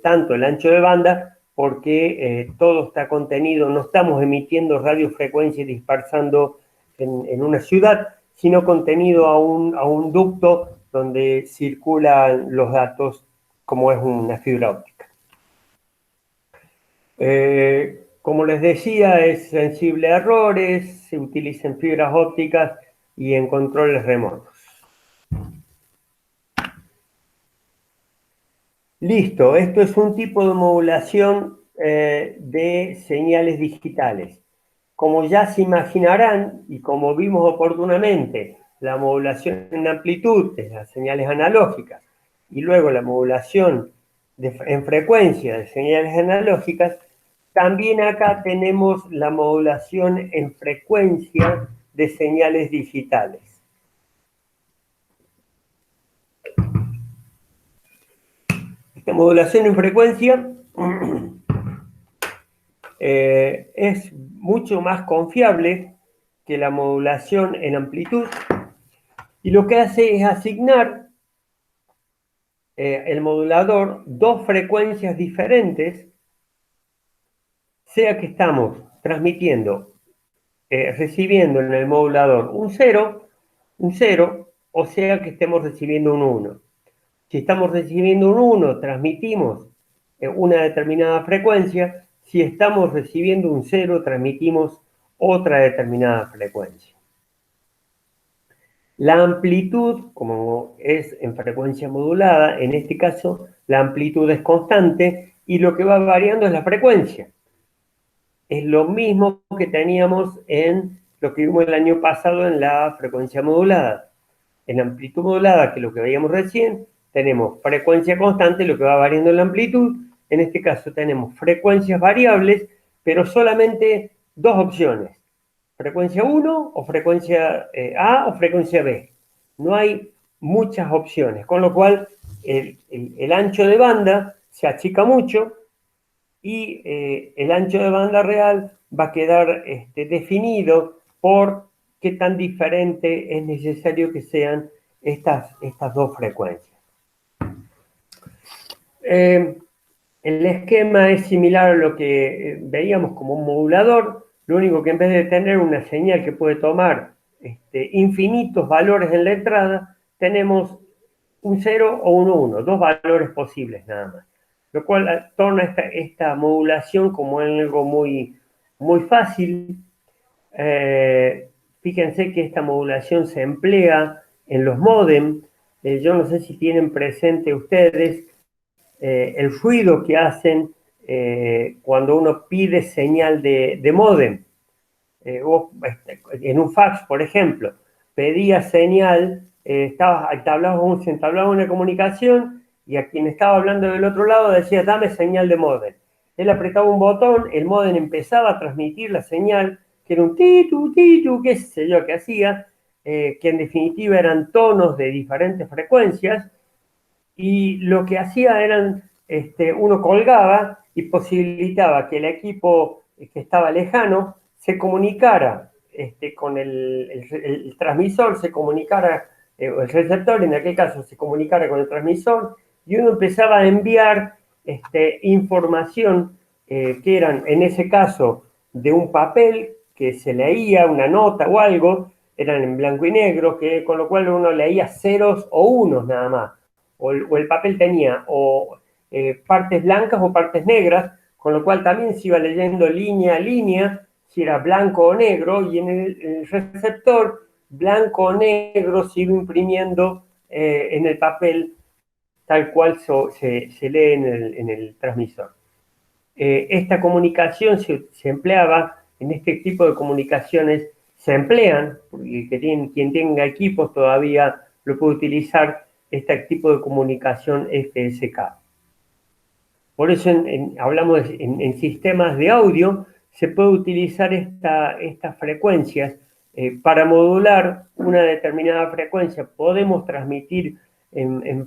tanto el ancho de banda, porque todo está contenido, no estamos emitiendo radiofrecuencia y dispersando en una ciudad, sino contenido a un ducto donde circulan los datos como es una fibra óptica. Como les decía, es sensible a errores, se utiliza en fibras ópticas y en controles remotos. Listo, esto es un tipo de modulación de señales digitales. Como ya se imaginarán, y como vimos oportunamente, la modulación en amplitud de las señales analógicas y luego la modulación en frecuencia de señales analógicas, también acá tenemos la modulación en frecuencia de señales digitales. Esta modulación en frecuencia es mucho más confiable que la modulación en amplitud y lo que hace es asignar el modulador dos frecuencias diferentes, sea que estamos transmitiendo, recibiendo en el modulador un 0, o sea que estemos recibiendo un 1. Si estamos recibiendo un 1, transmitimos una determinada frecuencia. Si estamos recibiendo un 0, transmitimos otra determinada frecuencia. La amplitud, como es en frecuencia modulada, en este caso la amplitud es constante y lo que va variando es la frecuencia. Es lo mismo que teníamos en lo que vimos el año pasado en la frecuencia modulada. En amplitud modulada, que es lo que veíamos recién, tenemos frecuencia constante, lo que va variando en la amplitud. En este caso tenemos frecuencias variables, pero solamente dos opciones. Frecuencia 1 o frecuencia A o frecuencia B. No hay muchas opciones, con lo cual el ancho de banda se achica mucho y el ancho de banda real va a quedar definido por qué tan diferente es necesario que sean estas dos frecuencias. El esquema es similar a lo que veíamos como un modulador, lo único que en vez de tener una señal que puede tomar infinitos valores en la entrada, tenemos un 0 o un 1, dos valores posibles nada más. Lo cual torna esta modulación como algo muy, muy fácil. Fíjense que esta modulación se emplea en los módem. Yo no sé si tienen presente ustedes el ruido que hacen cuando uno pide señal de módem. En un fax, por ejemplo, pedía señal, entablaba una comunicación y a quien estaba hablando del otro lado decía, dame señal de módem. Él apretaba un botón, el módem empezaba a transmitir la señal, que era un titu, qué sé yo, que hacía, que en definitiva eran tonos de diferentes frecuencias, y lo que hacía eran, uno colgaba y posibilitaba que el equipo que estaba lejano se comunicara con el transmisor, se comunicara, el receptor en aquel caso se comunicara con el transmisor, y uno empezaba a enviar información que eran, en ese caso, de un papel que se leía, una nota o algo, eran en blanco y negro, con lo cual uno leía ceros o unos nada más. O el papel tenía partes blancas o partes negras, con lo cual también se iba leyendo línea a línea, si era blanco o negro, y en el receptor, blanco o negro se iba imprimiendo en el papel tal cual se lee en el transmisor. Esta comunicación se empleaba, en este tipo de comunicaciones se emplean, porque quien tenga equipos todavía lo puede utilizar, este tipo de comunicación FSK. Por eso hablamos en sistemas de audio, se puede utilizar estas frecuencias para modular una determinada frecuencia. Podemos transmitir en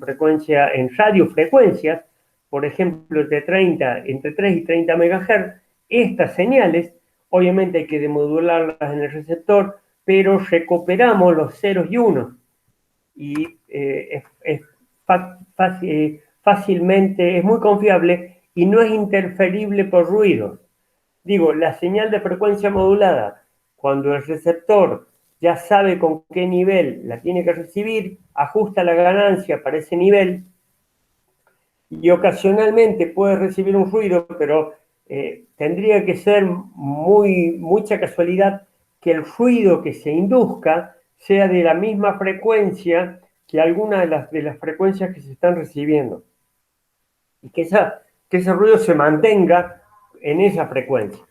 radiofrecuencias, por ejemplo, entre 3 y 30 MHz, estas señales. Obviamente hay que demodularlas en el receptor, pero recuperamos los ceros y unos. Y es fácilmente, es muy confiable y no es interferible por ruido. Digo, la señal de frecuencia modulada, cuando el receptor ya sabe con qué nivel la tiene que recibir, ajusta la ganancia para ese nivel y ocasionalmente puede recibir un ruido, pero tendría que ser mucha casualidad que el ruido que se induzca sea de la misma frecuencia que alguna de las frecuencias que se están recibiendo. Y que ese ruido se mantenga en esa frecuencia.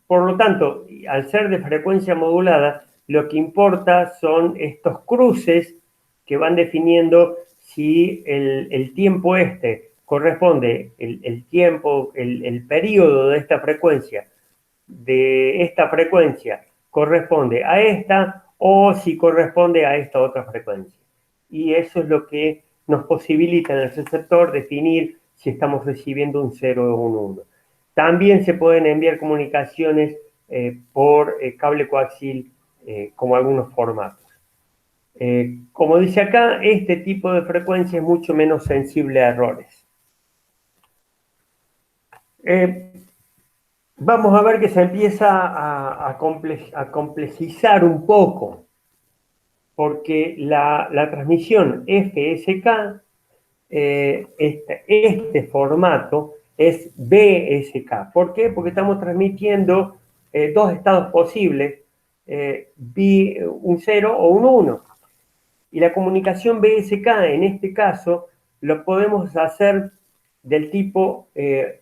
Por lo tanto, al ser de frecuencia modulada, lo que importa son estos cruces que van definiendo si el tiempo corresponde, el tiempo, el periodo de esta frecuencia corresponde a esta, o si corresponde a esta otra frecuencia. Y eso es lo que nos posibilita en el receptor definir si estamos recibiendo un 0 o un 1. También se pueden enviar comunicaciones por cable coaxil, como algunos formatos. Como dice acá, este tipo de frecuencia es mucho menos sensible a errores. Vamos a ver que se empieza a complejizar un poco, porque la transmisión FSK, este formato es BSK. ¿Por qué? Porque estamos transmitiendo dos estados posibles, un 0 o un 1. Y la comunicación BSK, en este caso, lo podemos hacer del tipo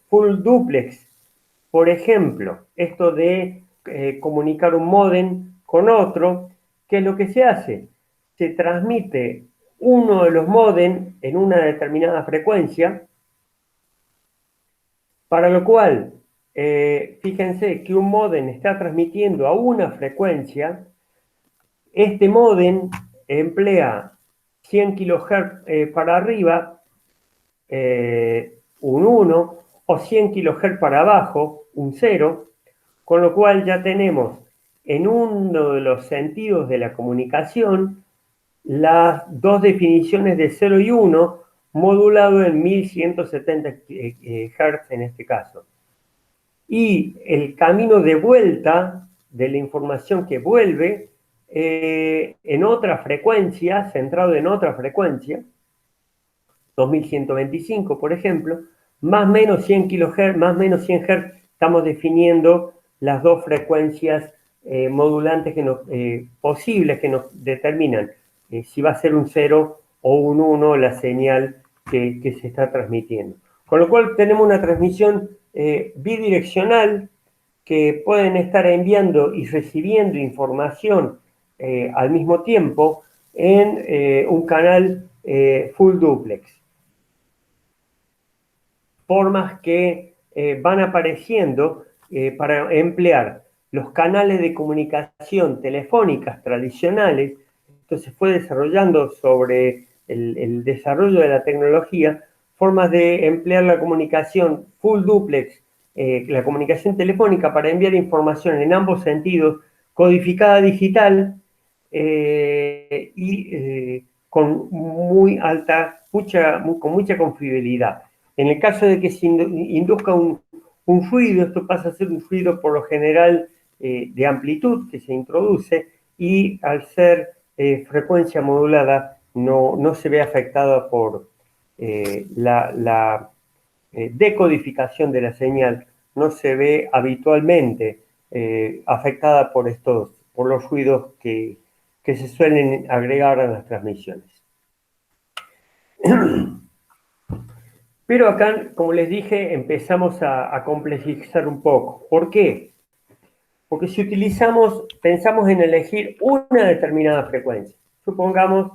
full duplex. Por ejemplo, esto de comunicar un módem con otro, ¿qué es lo que se hace? Se transmite uno de los módem en una determinada frecuencia, para lo cual, fíjense que un módem está transmitiendo a una frecuencia. Este módem emplea 100 kHz para arriba, un 1, o 100 kHz para abajo, un 0, con lo cual ya tenemos en uno de los sentidos de la comunicación las dos definiciones de 0 y 1 modulado en 1170 Hz en este caso. Y el camino de vuelta de la información que vuelve en otra frecuencia, centrado en otra frecuencia, 2125 por ejemplo, más o menos 100 kHz, más o menos 100 Hz, estamos definiendo las dos frecuencias modulantes posibles que nos determinan si va a ser un 0 o un 1 la señal que se está transmitiendo. Con lo cual tenemos una transmisión bidireccional que pueden estar enviando y recibiendo información al mismo tiempo en un canal full duplex. Formas que van apareciendo para emplear los canales de comunicación telefónicas tradicionales. Entonces fue desarrollando sobre el desarrollo de la tecnología formas de emplear la comunicación full duplex, la comunicación telefónica para enviar información en ambos sentidos, codificada digital y con con mucha confiabilidad. En el caso de que se induzca un ruido, esto pasa a ser un ruido por lo general de amplitud que se introduce y al ser frecuencia modulada no se ve afectada por la decodificación de la señal, no se ve habitualmente afectada por los ruidos que se suelen agregar a las transmisiones. Pero acá, como les dije, empezamos a complejizar un poco. ¿Por qué? Porque si pensamos en elegir una determinada frecuencia. Supongamos,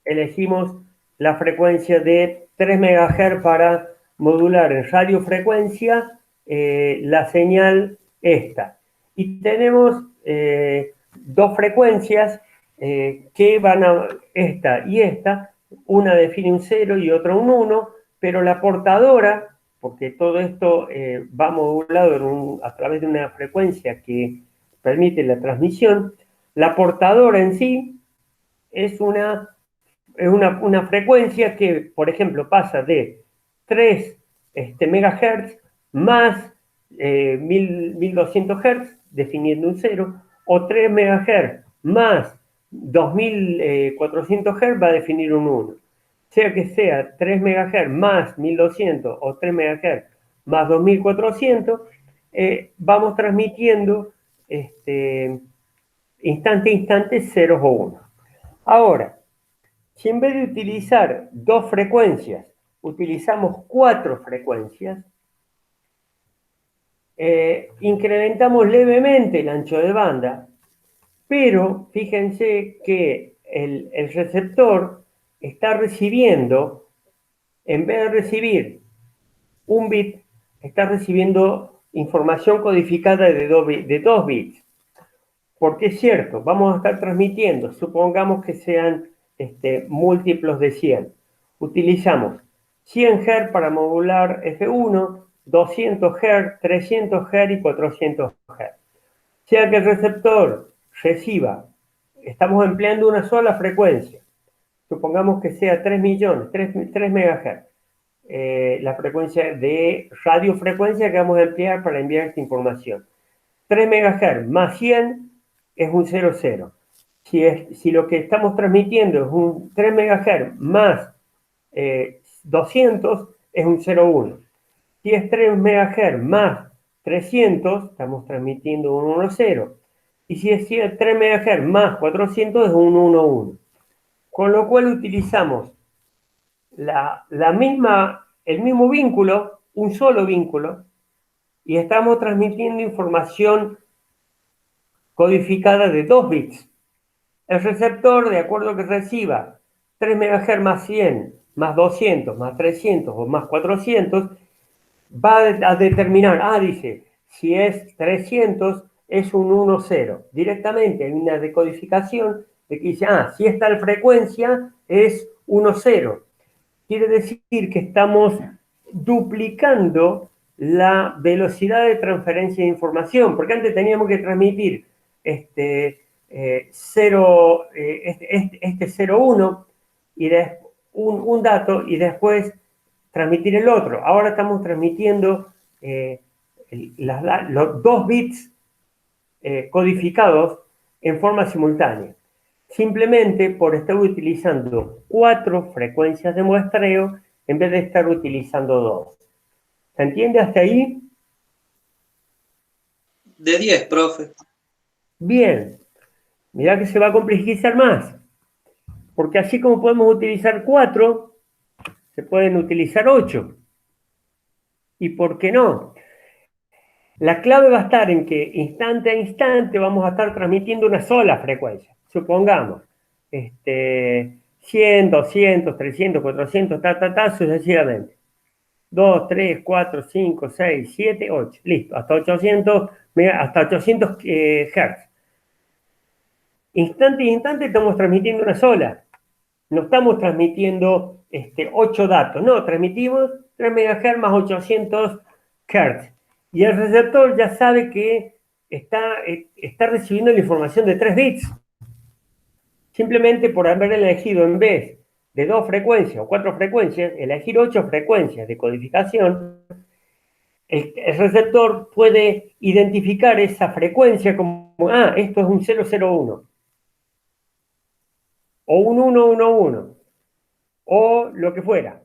elegimos la frecuencia de 3 MHz para modular en radiofrecuencia la señal esta. Y tenemos dos frecuencias que van a esta y esta. Una define un 0 y otra un 1, pero la portadora, porque todo esto va modulado a través de una frecuencia que permite la transmisión, la portadora en sí es una frecuencia que, por ejemplo, pasa de 3 MHz más 1200 Hz, definiendo un 0, o 3 MHz más 2400 Hz va a definir un 1. Sea que sea 3 MHz más 1200 o 3 MHz más 2400, vamos transmitiendo instante a instante ceros o unos. Ahora, si en vez de utilizar dos frecuencias, utilizamos 4 frecuencias, incrementamos levemente el ancho de banda, pero fíjense que el receptor está recibiendo, en vez de recibir un bit, está recibiendo información codificada de 2 bits. Porque es cierto, vamos a estar transmitiendo, supongamos que sean múltiplos de 100. Utilizamos 100 Hz para modular F1, 200 Hz, 300 Hz y 400 Hz. Sea que el receptor reciba, estamos empleando una sola frecuencia, supongamos que sea 3 millones, 3 MHz, la frecuencia de radiofrecuencia que vamos a emplear para enviar esta información. 3 MHz más 100 es un 00. Si lo que estamos transmitiendo es un 3 MHz más 200, es un 01. Si es 3 MHz más 300, estamos transmitiendo un 10. Y si es 3 MHz más 400, es un 11. Con lo cual utilizamos el mismo vínculo, un solo vínculo, y estamos transmitiendo información codificada de 2 bits. El receptor, de acuerdo a que reciba 3 MHz más 100, más 200, más 300 o más 400, va a determinar, dice, si es 300 es un 10. Directamente hay una decodificación de que dice, si esta frecuencia es 10. Quiere decir que estamos duplicando la velocidad de transferencia de información, porque antes teníamos que transmitir este 0, este 0,1 y un dato y después transmitir el otro. Ahora estamos transmitiendo los 2 bits codificados en forma simultánea. Simplemente por estar utilizando 4 frecuencias de muestreo en vez de estar utilizando 2. ¿Se entiende hasta ahí? De 10, profe. Bien. Mirá que se va a complejizar más. Porque así como podemos utilizar 4, se pueden utilizar 8. ¿Y por qué no? La clave va a estar en que instante a instante vamos a estar transmitiendo una sola frecuencia. Supongamos, 100, 200, 300, 400, sucesivamente. 2, 3, 4, 5, 6, 7, 8. Listo, hasta 800, hasta 800 Hz. Instante a instante estamos transmitiendo una sola. No estamos transmitiendo 8 datos, no, transmitimos 3 MHz más 800 Hz. Y el receptor ya sabe que está recibiendo la información de 3 bits. Simplemente por haber elegido en vez de 2 frecuencias o 4 frecuencias, elegir 8 frecuencias de codificación, el receptor puede identificar esa frecuencia como, esto es un 001 o un 111 o lo que fuera.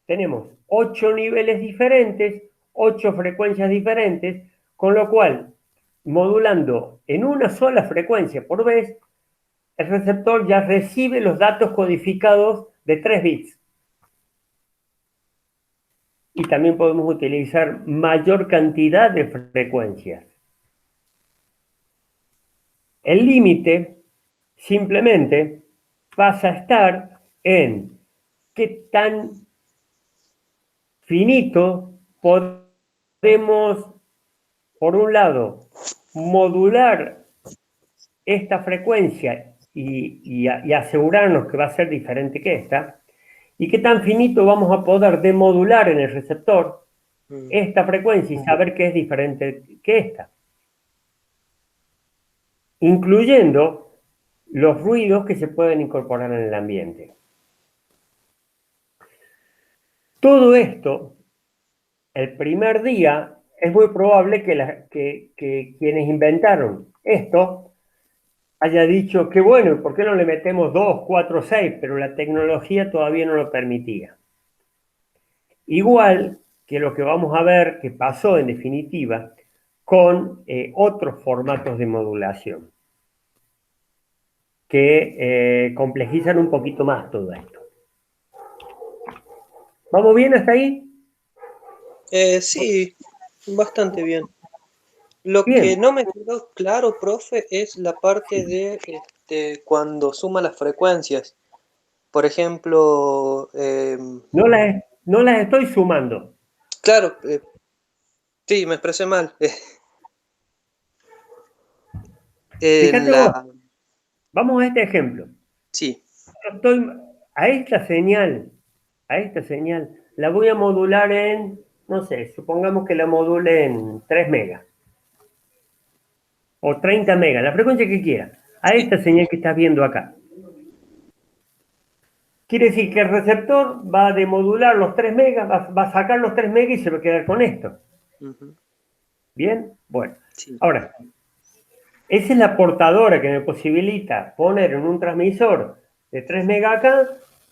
Tenemos 8 niveles diferentes, 8 frecuencias diferentes, con lo cual, modulando en una sola frecuencia por vez, el receptor ya recibe los datos codificados de 3 bits. Y también podemos utilizar mayor cantidad de frecuencias. El límite simplemente pasa a estar en qué tan finito podemos, por un lado, modular esta frecuencia y asegurarnos que va a ser diferente que esta, y qué tan finito vamos a poder demodular en el receptor esta frecuencia y saber que es diferente que esta, incluyendo los ruidos que se pueden incorporar en el ambiente. Todo esto, el primer día, es muy probable que quienes inventaron esto haya dicho que bueno, ¿por qué no le metemos 2, 4, 6? Pero la tecnología todavía no lo permitía. Igual que lo que vamos a ver que pasó en definitiva con otros formatos de modulación que complejizan un poquito más todo esto. ¿Vamos bien hasta ahí? Sí, bastante bien. Lo que Bien. no me quedó claro, profe, es la parte de cuando suma las frecuencias. Por ejemplo, No las estoy sumando. claro, sí, me expresé mal. En Fíjate vos, la... vamos a este ejemplo. Sí, Yo estoy a esta señal, la voy a modular en, no sé, supongamos que la module en 3 megas o 30 megas, la frecuencia que quiera, a sí. esta señal que estás viendo acá. Quiere decir que el receptor va a demodular los 3 megas, va a sacar los 3 megas y se va a quedar con esto. Ujú, ¿Bien? Bueno, sí. ahora, esa es la portadora que me posibilita poner en un transmisor de 3 megas acá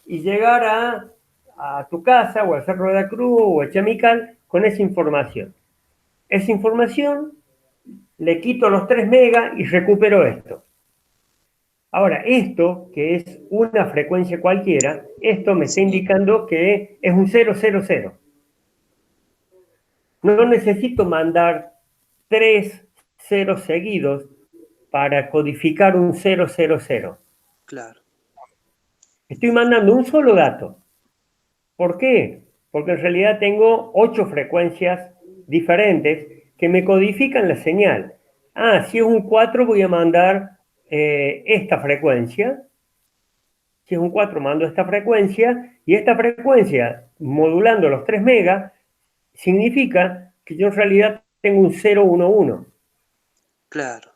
y llegar a tu casa o al Cerro de la Cruz o a Chamical con esa información. Esa información le quito los 3 megas y recupero esto. Ahora, esto, que es una frecuencia cualquiera, esto me está Sí, indicando que es un 000. No necesito mandar 3 ceros seguidos para codificar un 000. claro. Estoy mandando un solo dato. ¿Por qué? Porque en realidad tengo 8 frecuencias diferentes que me codifican la señal. Si es un 4 voy a mandar esta frecuencia. Si es un 4 mando esta frecuencia Y esta frecuencia, modulando los 3 megas, significa que yo en realidad tengo un 011. Claro.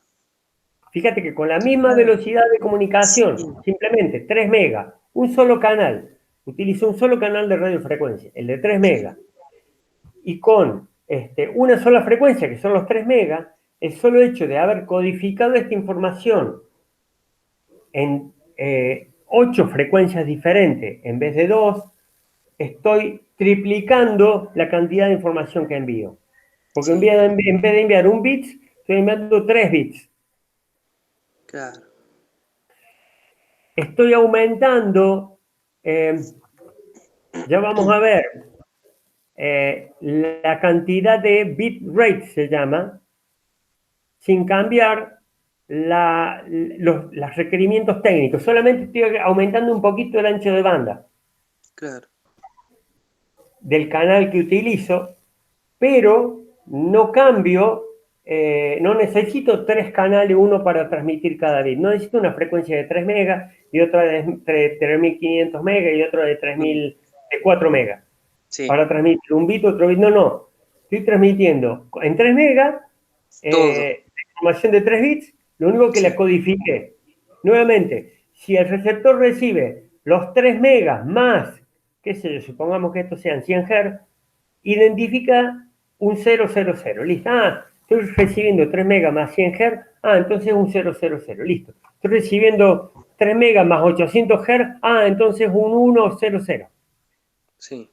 Fíjate que con la misma velocidad de comunicación, Sí. simplemente 3 megas, un solo canal, utilizo un solo canal de radiofrecuencia, el de 3 megas, y con una sola frecuencia, que son los 3 megas, el solo hecho de haber codificado esta información en 8 frecuencias diferentes en vez de 2, estoy triplicando la cantidad de información que envío. Porque Sí, en vez de enviar un bit, estoy enviando 3 bits. claro. Estoy aumentando, ya vamos a ver, la cantidad de bit rate se llama, sin cambiar los requerimientos técnicos. Solamente estoy aumentando un poquito el ancho de banda Claro. del canal que utilizo, pero no cambio, no necesito 3 canales, uno para transmitir cada bit. No necesito una frecuencia de 3 megas y otra de 3500 megas y otra de Mm, 3000, de 4 megas. sí, Para transmitir un bit, otro bit. No, no. Estoy transmitiendo en 3 megas todo. información de 3 bits, lo único que la Sí, codifique. Nuevamente, si el receptor recibe los 3 megas más, qué sé yo, supongamos que estos sean 100 Hz, identifica un 000. Listo. Ah, estoy recibiendo 3 megas más 100 Hz. Ah, entonces un 000. Listo. Estoy recibiendo 3 megas más 800 Hz. Ah, entonces un 100. sí.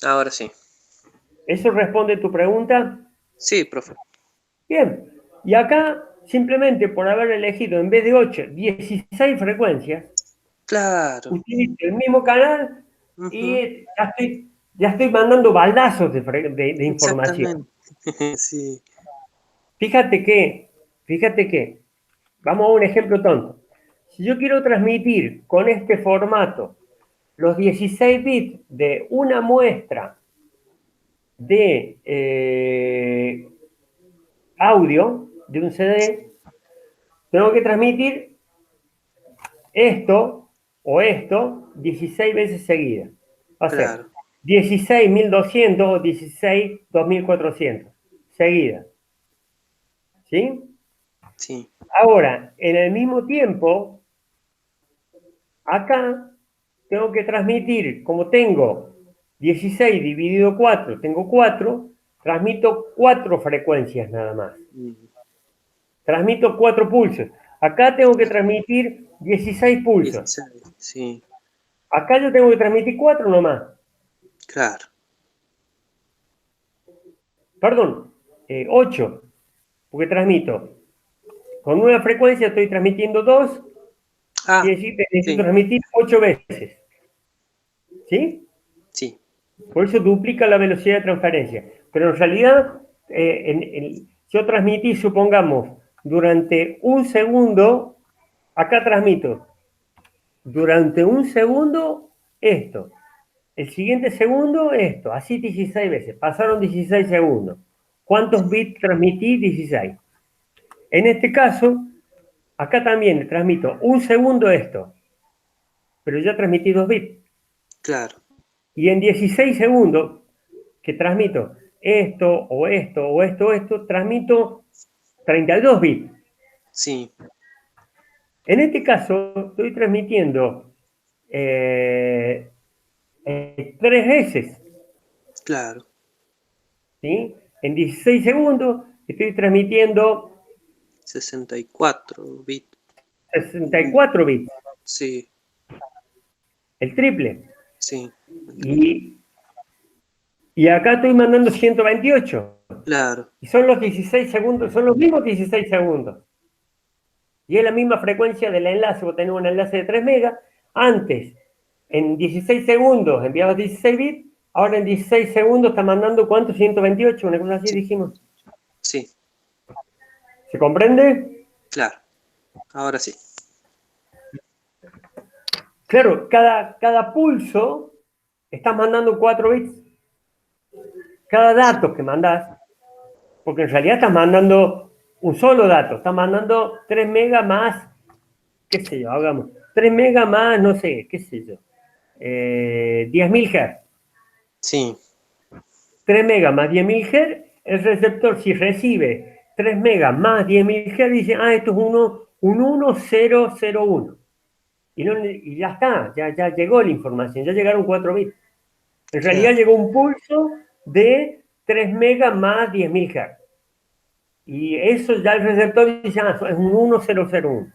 Ahora sí. ¿Eso responde tu pregunta? Sí, profe. Bien. Y acá, simplemente por haber elegido en vez de 8, 16 frecuencias, Claro. utilizo el mismo canal Ujú, y ya estoy mandando baldazos de información. exactamente. Sí, Fíjate que, vamos a un ejemplo tonto. Si yo quiero transmitir con este formato los 16 bits de una muestra de audio de un CD, tengo que transmitir esto o esto 16 veces seguidas. Va a ser claro. 16.200 o 16.2400 seguidas. ¿Sí? Sí, Ahora, en el mismo tiempo, acá tengo que transmitir, como tengo 16 dividido 4, tengo 4, transmito 4 frecuencias nada más. mm, Transmito 4 pulsos. Acá tengo que transmitir 16 pulsos. 16. Sí, Acá yo tengo que transmitir 4 nomás. claro. Perdón, 8, porque transmito. Con una frecuencia estoy transmitiendo 2, Ah, quiere decir que necesito sí, transmitir 8 veces. ¿Sí? sí, Por eso duplica la velocidad de transferencia. Pero en realidad, yo transmití, supongamos, durante un segundo, acá transmito, durante un segundo esto, el siguiente segundo esto, así 16 veces, pasaron 16 segundos. ¿Cuántos sí, bits transmití? 16. En este caso, acá también transmito un segundo esto, pero ya transmití 2 bits. claro. Y en 16 segundos que transmito esto o esto o esto o esto, transmito 32 bits. Sí, En este caso, estoy transmitiendo 3 veces, claro. ¿sí? En 16 segundos estoy transmitiendo 64 bits. 64 bits, Sí, el triple. sí, Y, y acá estoy mandando 128. claro. Y son los 16 segundos, son los mismos 16 segundos. Y es la misma frecuencia del enlace. Vos tenés un enlace de 3 megas. Antes, en 16 segundos enviabas 16 bits. Ahora en 16 segundos está mandando ¿cuánto? 128, una cosa así Sí, dijimos. sí, ¿Se comprende? claro. Ahora sí. Claro, cada pulso estás mandando 4 bits. Cada Sí, dato que mandás, porque en realidad estás mandando un solo dato. Estás mandando 3 megas más, qué sé yo, hagamos. 3 megas más, no sé, qué sé yo. 10.000 Hz. Sí, 3 megas más 10.000 Hz, el receptor si recibe 3 megas más 10.000 Hz dice, ah, esto es un 1001. Y ya está, ya llegó la información, ya llegaron 4 bits. En realidad claro. llegó un pulso de 3 megas más 10.000 Hz. Y eso ya el receptor dice, ah, es un 1001.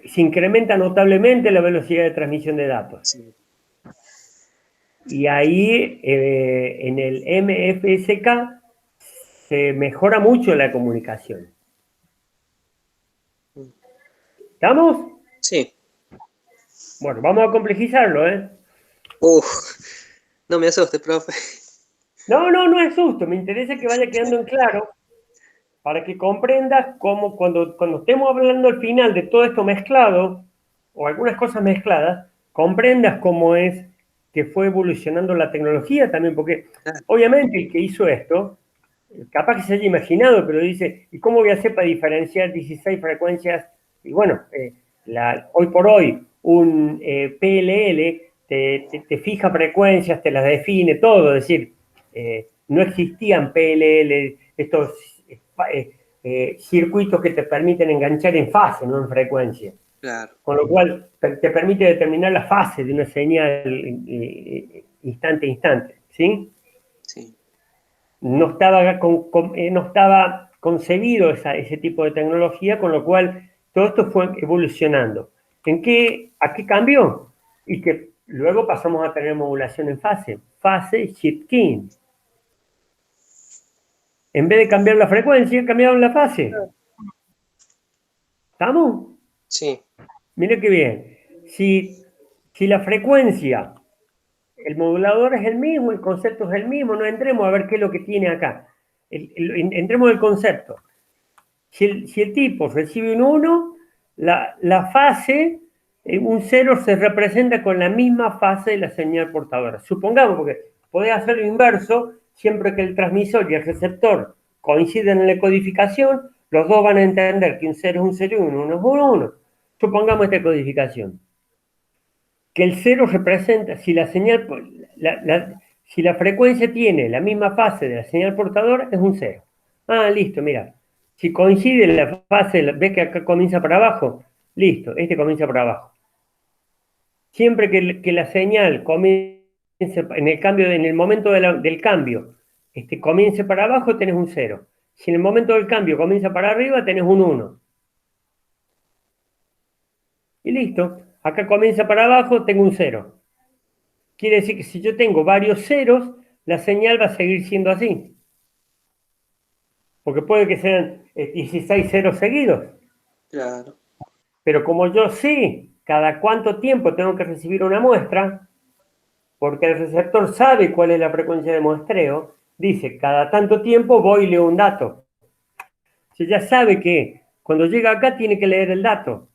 Se incrementa notablemente la velocidad de transmisión de datos. Sí. Y ahí en el MFSK se mejora mucho la comunicación. ¿Estamos? Sí. Bueno, vamos a complejizarlo, ¿eh? No me asuste, profe. No es susto, me interesa que vaya quedando en claro para que comprendas cómo cuando estemos hablando al final de todo esto mezclado, o algunas cosas mezcladas, comprendas cómo es que fue evolucionando la tecnología también, porque Claro, obviamente el que hizo esto, capaz que se haya imaginado, pero dice, ¿y cómo voy a hacer para diferenciar 16 frecuencias? Y bueno, hoy por hoy un PLL te fija frecuencias, te las define, todo, es decir, no existían PLL, estos circuitos que te permiten enganchar en fase, no en frecuencia. claro. Con lo cual te permite determinar la fase de una señal instante a instante, ¿sí? Sí. No estaba concebido ese tipo de tecnología, con lo cual todo esto fue evolucionando. ¿A qué cambió? Y que luego pasamos a tener modulación en fase shift keying. En vez de cambiar la frecuencia, cambiaron la fase. ¿Estamos? Sí, Mira qué bien. Si la frecuencia, el modulador es el mismo, el concepto es el mismo, no entremos a ver qué es lo que tiene acá. Entremos al concepto. Si el tipo recibe un 1, la fase, un 0 se representa con la misma fase de la señal portadora. Supongamos, porque podés hacerlo inverso, siempre que el transmisor y el receptor coinciden en la codificación, los dos van a entender que un 0 es un 0 y un 1 es un 1. Supongamos esta codificación. Que el 0 representa, si la señal, si la frecuencia tiene la misma fase de la señal portadora, es un 0. Ah, listo, mira. Si coincide la fase, ves que acá comienza para abajo, listo, este comienza para abajo. Siempre que la señal comience en el momento del cambio, comience para abajo, tenés un 0. Si en el momento del cambio comienza para arriba, tenés un 1. Y listo. Acá comienza para abajo, tengo un 0. Quiere decir que si yo tengo varios ceros, la señal va a seguir siendo así. Porque puede que sean 16 ceros seguidos. claro. Pero como yo sé cada cuánto tiempo tengo que recibir una muestra, porque el receptor sabe cuál es la frecuencia de muestreo, dice, cada tanto tiempo voy y leo un dato. Si ya sabe que cuando llega acá tiene que leer el dato.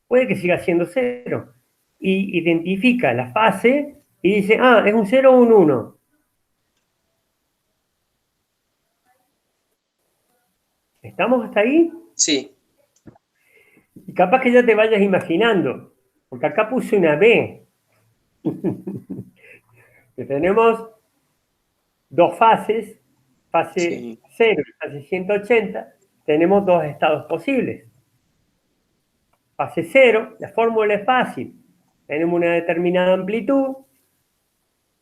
Puede que siga siendo cero. Y identifica la fase y dice, ah, es un 0 o un 1. ¿Estamos hasta ahí? Sí, Y capaz que ya te vayas imaginando, porque acá puse una B, que tenemos dos fases, fase sí, 0 y fase 180, tenemos dos estados posibles. Fase 0, la fórmula es fácil, tenemos una determinada amplitud,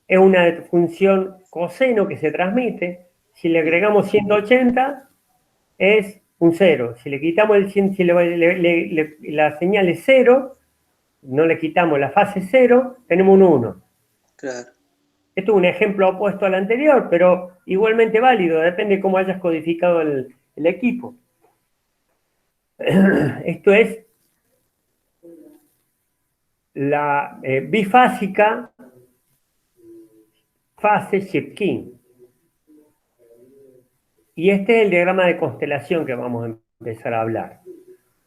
es una función coseno que se transmite, si le agregamos 180 es un 0, si le quitamos el 100, si la señal es 0, no le quitamos la fase 0, tenemos un 1. claro. Esto es un ejemplo opuesto al anterior, pero igualmente válido, depende de cómo hayas codificado el equipo. Esto es la bifásica fase shift-keying. Y este es el diagrama de constelación que vamos a empezar a hablar.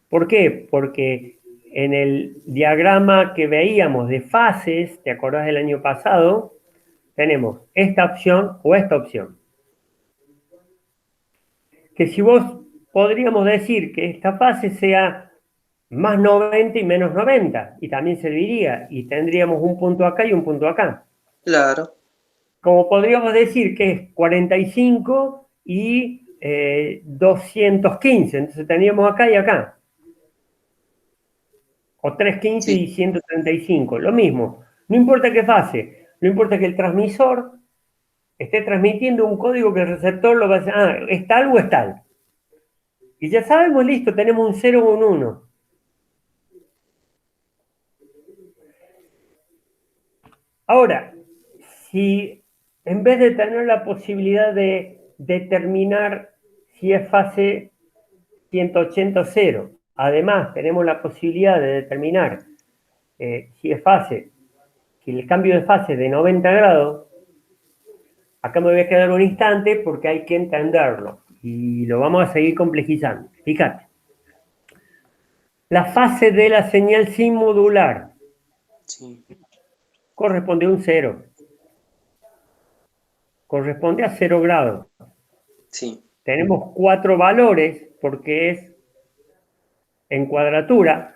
¿Por qué? Porque en el diagrama que veíamos de fases, ¿te acordás del año pasado? Tenemos esta opción o esta opción. Que si vos podríamos decir que esta fase sea más 90 y menos 90, y también serviría, y tendríamos un punto acá y un punto acá. Claro. Como podríamos decir que es 45 y 215, entonces tendríamos acá y acá. O 315 Sí. y 135, lo mismo. No importa qué fase, no importa que el transmisor esté transmitiendo un código que el receptor lo va a decir, es tal o es tal. Y ya sabemos, listo, tenemos un 0 o un 1. Ahora, si en vez de tener la posibilidad de determinar si es fase 180 o 0, además tenemos la posibilidad de determinar si es fase, si el cambio de fase es de 90 grados, acá me voy a quedar un instante porque hay que entenderlo y lo vamos a seguir complejizando. Fíjate, la fase de la señal sin modular Sí. corresponde a un 0, corresponde a 0 grados. Sí. Tenemos 4 valores porque es en cuadratura,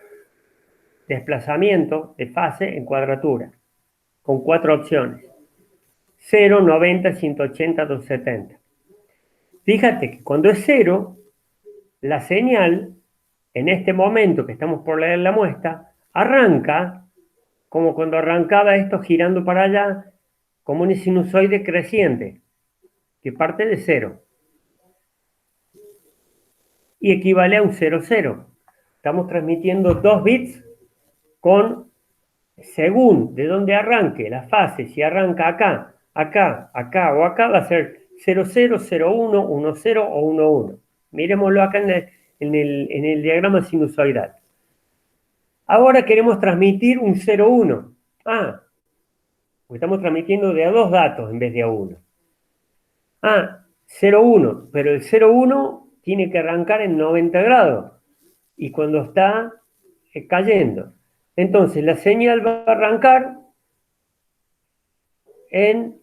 desplazamiento de fase en cuadratura, con 4 opciones: 0, 90, 180, 270. Fíjate que cuando es 0, la señal, en este momento que estamos por leer la muestra, arranca como cuando arrancaba esto girando para allá, como un sinusoide creciente, que parte de 0 y equivale a un 0, 0. Estamos transmitiendo 2 bits con, según de dónde arranque la fase, si arranca acá, acá, acá o acá, va a ser 0, 0, 0, 1, 1, 0 o 1, 1. Miremoslo acá en el diagrama sinusoidal. Ahora queremos transmitir un 0, 1. Porque estamos transmitiendo de a dos datos en vez de a uno. 0, 1, pero el 0, 1 tiene que arrancar en 90 grados y cuando está cayendo. Entonces la señal va a arrancar en...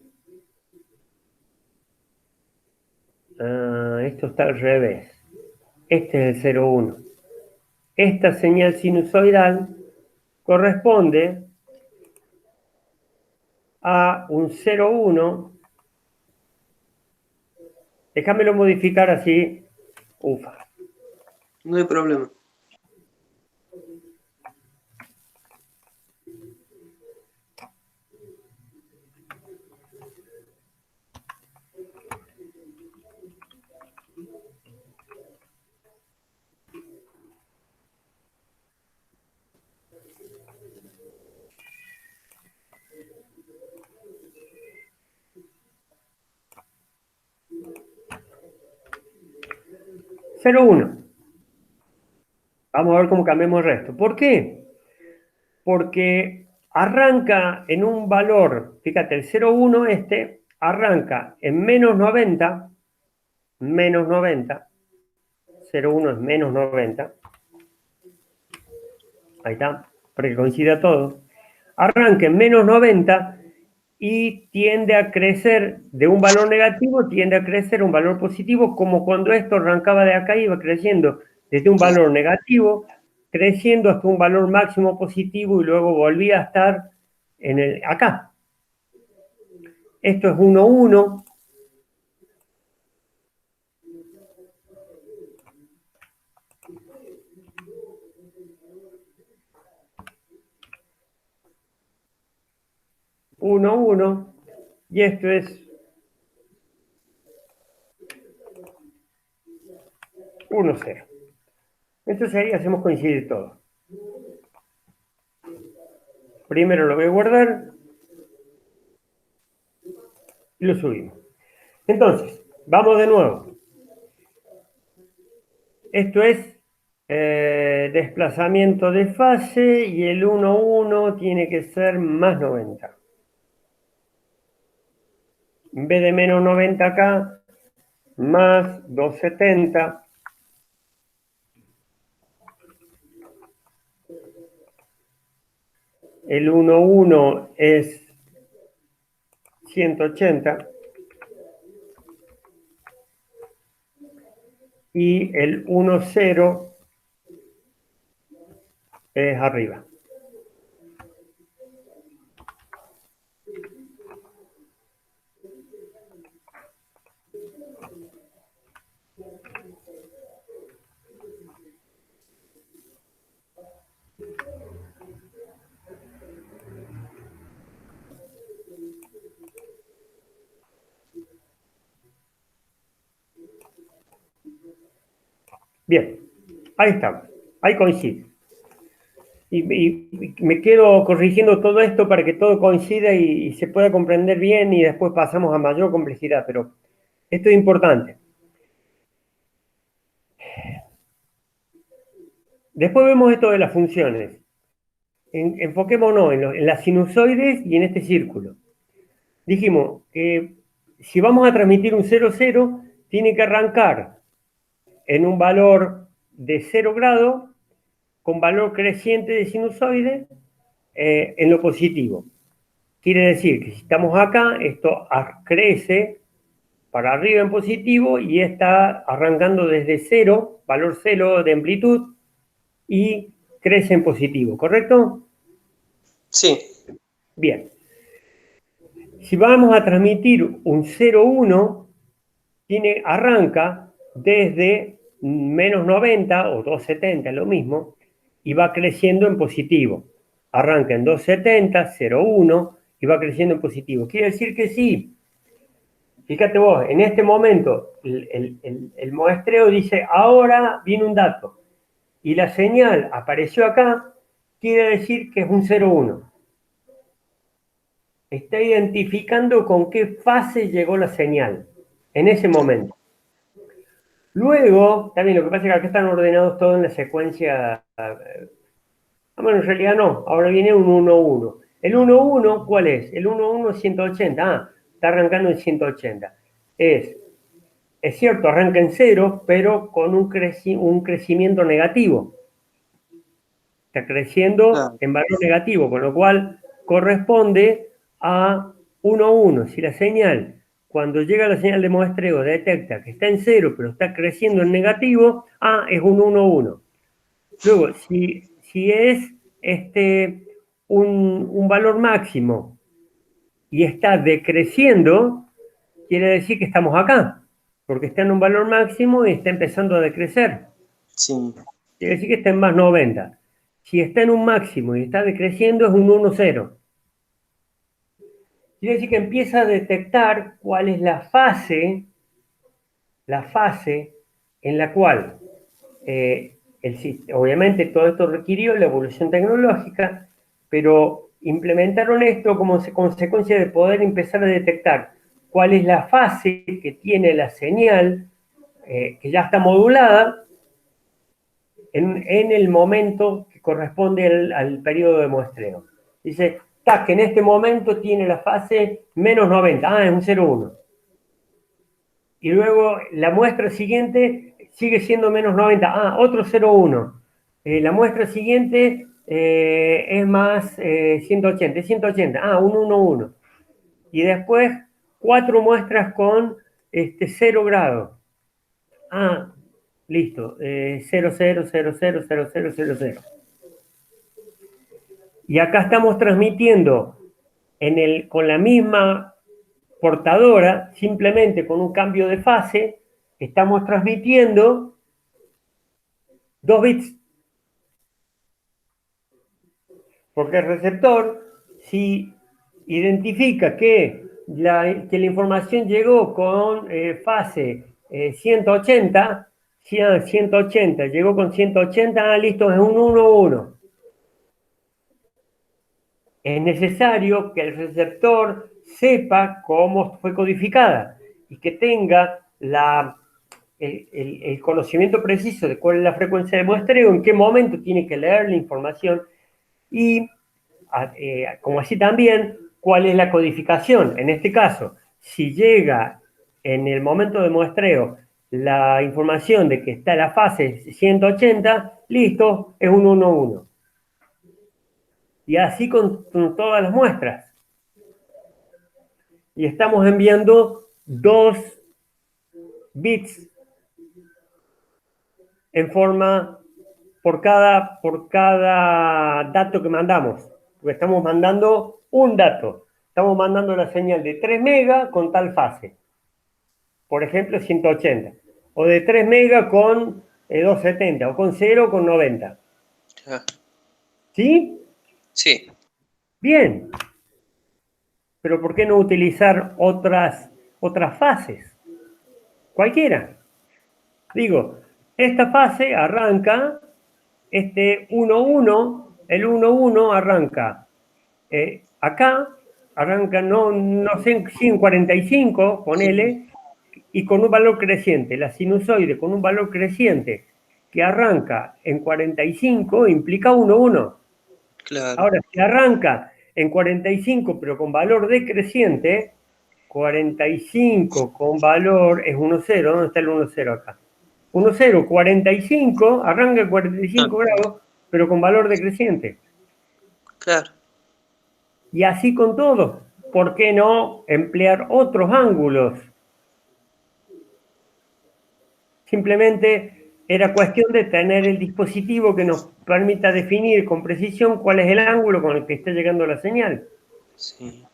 esto está al revés. Este es el 0, 1. Esta señal sinusoidal corresponde a un 0, 1. Déjamelo modificar así. Ufa. No hay problema. Cero, 1. Vamos a ver cómo cambiamos el resto. ¿Por qué? Porque arranca en un valor, fíjate, el 0, 1 este arranca en menos 90, 0, 1 es menos 90, ahí está, para que coincida todo. Arranca en menos 90 y tiende a crecer de un valor negativo, tiende a crecer un valor positivo, como cuando esto arrancaba de acá y iba creciendo desde un Claro. valor negativo, creciendo hasta un valor máximo positivo y luego volvía a estar acá. Esto es 1, 1. Uno, 1, y esto es 1, 0. Entonces ahí hacemos coincidir todo. Primero lo voy a guardar y lo subimos. Entonces, vamos de nuevo. Esto es desplazamiento de fase y el 1, 1 tiene que ser más 90. En vez de menos 90 acá, más 270. El 1, 1 es 180. Y el 1, 0 Es arriba. Bien, ahí estamos, ahí coincide. Y me quedo corrigiendo todo esto para que todo coincida y se pueda comprender bien y después pasamos a mayor complejidad, pero esto es importante. Después vemos esto de las funciones. Enfoquémonos en las sinusoides y en este círculo. Dijimos que si vamos a transmitir un 0, 0, tiene que arrancar en un valor de 0 grado con valor creciente de sinusoide en lo positivo. Quiere decir que si estamos acá, esto crece para arriba en positivo y está arrancando desde 0, valor 0 de amplitud, y crece en positivo, ¿correcto? Sí. Bien. Si vamos a transmitir un 0, 1, arranca desde menos 90 o 270, lo mismo, y va creciendo en positivo. Arranca en 270, 0,1 y va creciendo en positivo. Quiere decir que sí. Fíjate vos, en este momento el muestreo dice, ahora viene un dato. Y la señal apareció acá, quiere decir que es un 0,1. Está identificando con qué fase llegó la señal en ese momento. Luego, también lo que pasa es que acá están ordenados todos en la secuencia. Bueno, en realidad no, ahora viene un 1-1. El 1-1, ¿cuál es? El 1-1 es 180. Ah, está arrancando en 180. Es cierto, arranca en 0, pero con un crecimiento negativo. Está creciendo en valor negativo, con lo cual corresponde a 1-1. Si la señal, cuando llega la señal de muestreo, detecta que está en 0, pero está creciendo en negativo, es un 1-1. Luego, si es un valor máximo y está decreciendo, quiere decir que estamos acá, porque está en un valor máximo y está empezando a decrecer. Sí. Quiere decir que está en más 90. Si está en un máximo y está decreciendo, es un 1-0. Quiere decir que empieza a detectar cuál es la fase en la cual, obviamente todo esto requirió la evolución tecnológica, pero implementaron esto como consecuencia de poder empezar a detectar cuál es la fase que tiene la señal, que ya está modulada, en el momento que corresponde al periodo de muestreo. Dice, que en este momento tiene la fase menos 90, es un 0,1. Y luego la muestra siguiente sigue siendo menos 90, otro 0,1. La muestra siguiente es más 180, es 180, un 1,1. Y después 4 muestras con 0 grados. Listo, 0, 0, 0, 0, 0, 0, 0, 0. Y acá estamos transmitiendo con la misma portadora, simplemente con un cambio de fase, estamos transmitiendo 2 bits. Porque el receptor, si identifica que la información llegó con fase 180, 180, llegó con 180, listo, es un 1-1. Es necesario que el receptor sepa cómo fue codificada y que tenga el conocimiento preciso de cuál es la frecuencia de muestreo, en qué momento tiene que leer la información y, como así también, cuál es la codificación. En este caso, si llega en el momento de muestreo la información de que está la fase 180, listo, es un 1-1. Y así con todas las muestras. Y estamos enviando 2 bits en forma por cada dato que mandamos. Porque estamos mandando un dato. Estamos mandando la señal de 3 megas con tal fase. Por ejemplo, 180. O de 3 megas con 270. O con 0 con 90. Claro. ¿Sí? Sí, Bien. Pero ¿por qué no utilizar otras fases? Cualquiera. Digo, esta fase arranca, este 1-1, el 1-1 arranca acá, arranca, no sé, 145, ponele, y con un valor creciente. La sinusoide con un valor creciente que arranca en 45 implica 1-1. claro. Ahora, si arranca en 45 pero con valor decreciente, 45 con valor es 1-0. ¿Dónde está el 1-0 acá? 1-0, 45, arranca en Ah, 45 grados, pero con valor decreciente. claro. Y así con todo. ¿Por qué no emplear otros ángulos? Simplemente era cuestión de tener el dispositivo que nos permita definir con precisión cuál es el ángulo con el que está llegando la señal. Sí.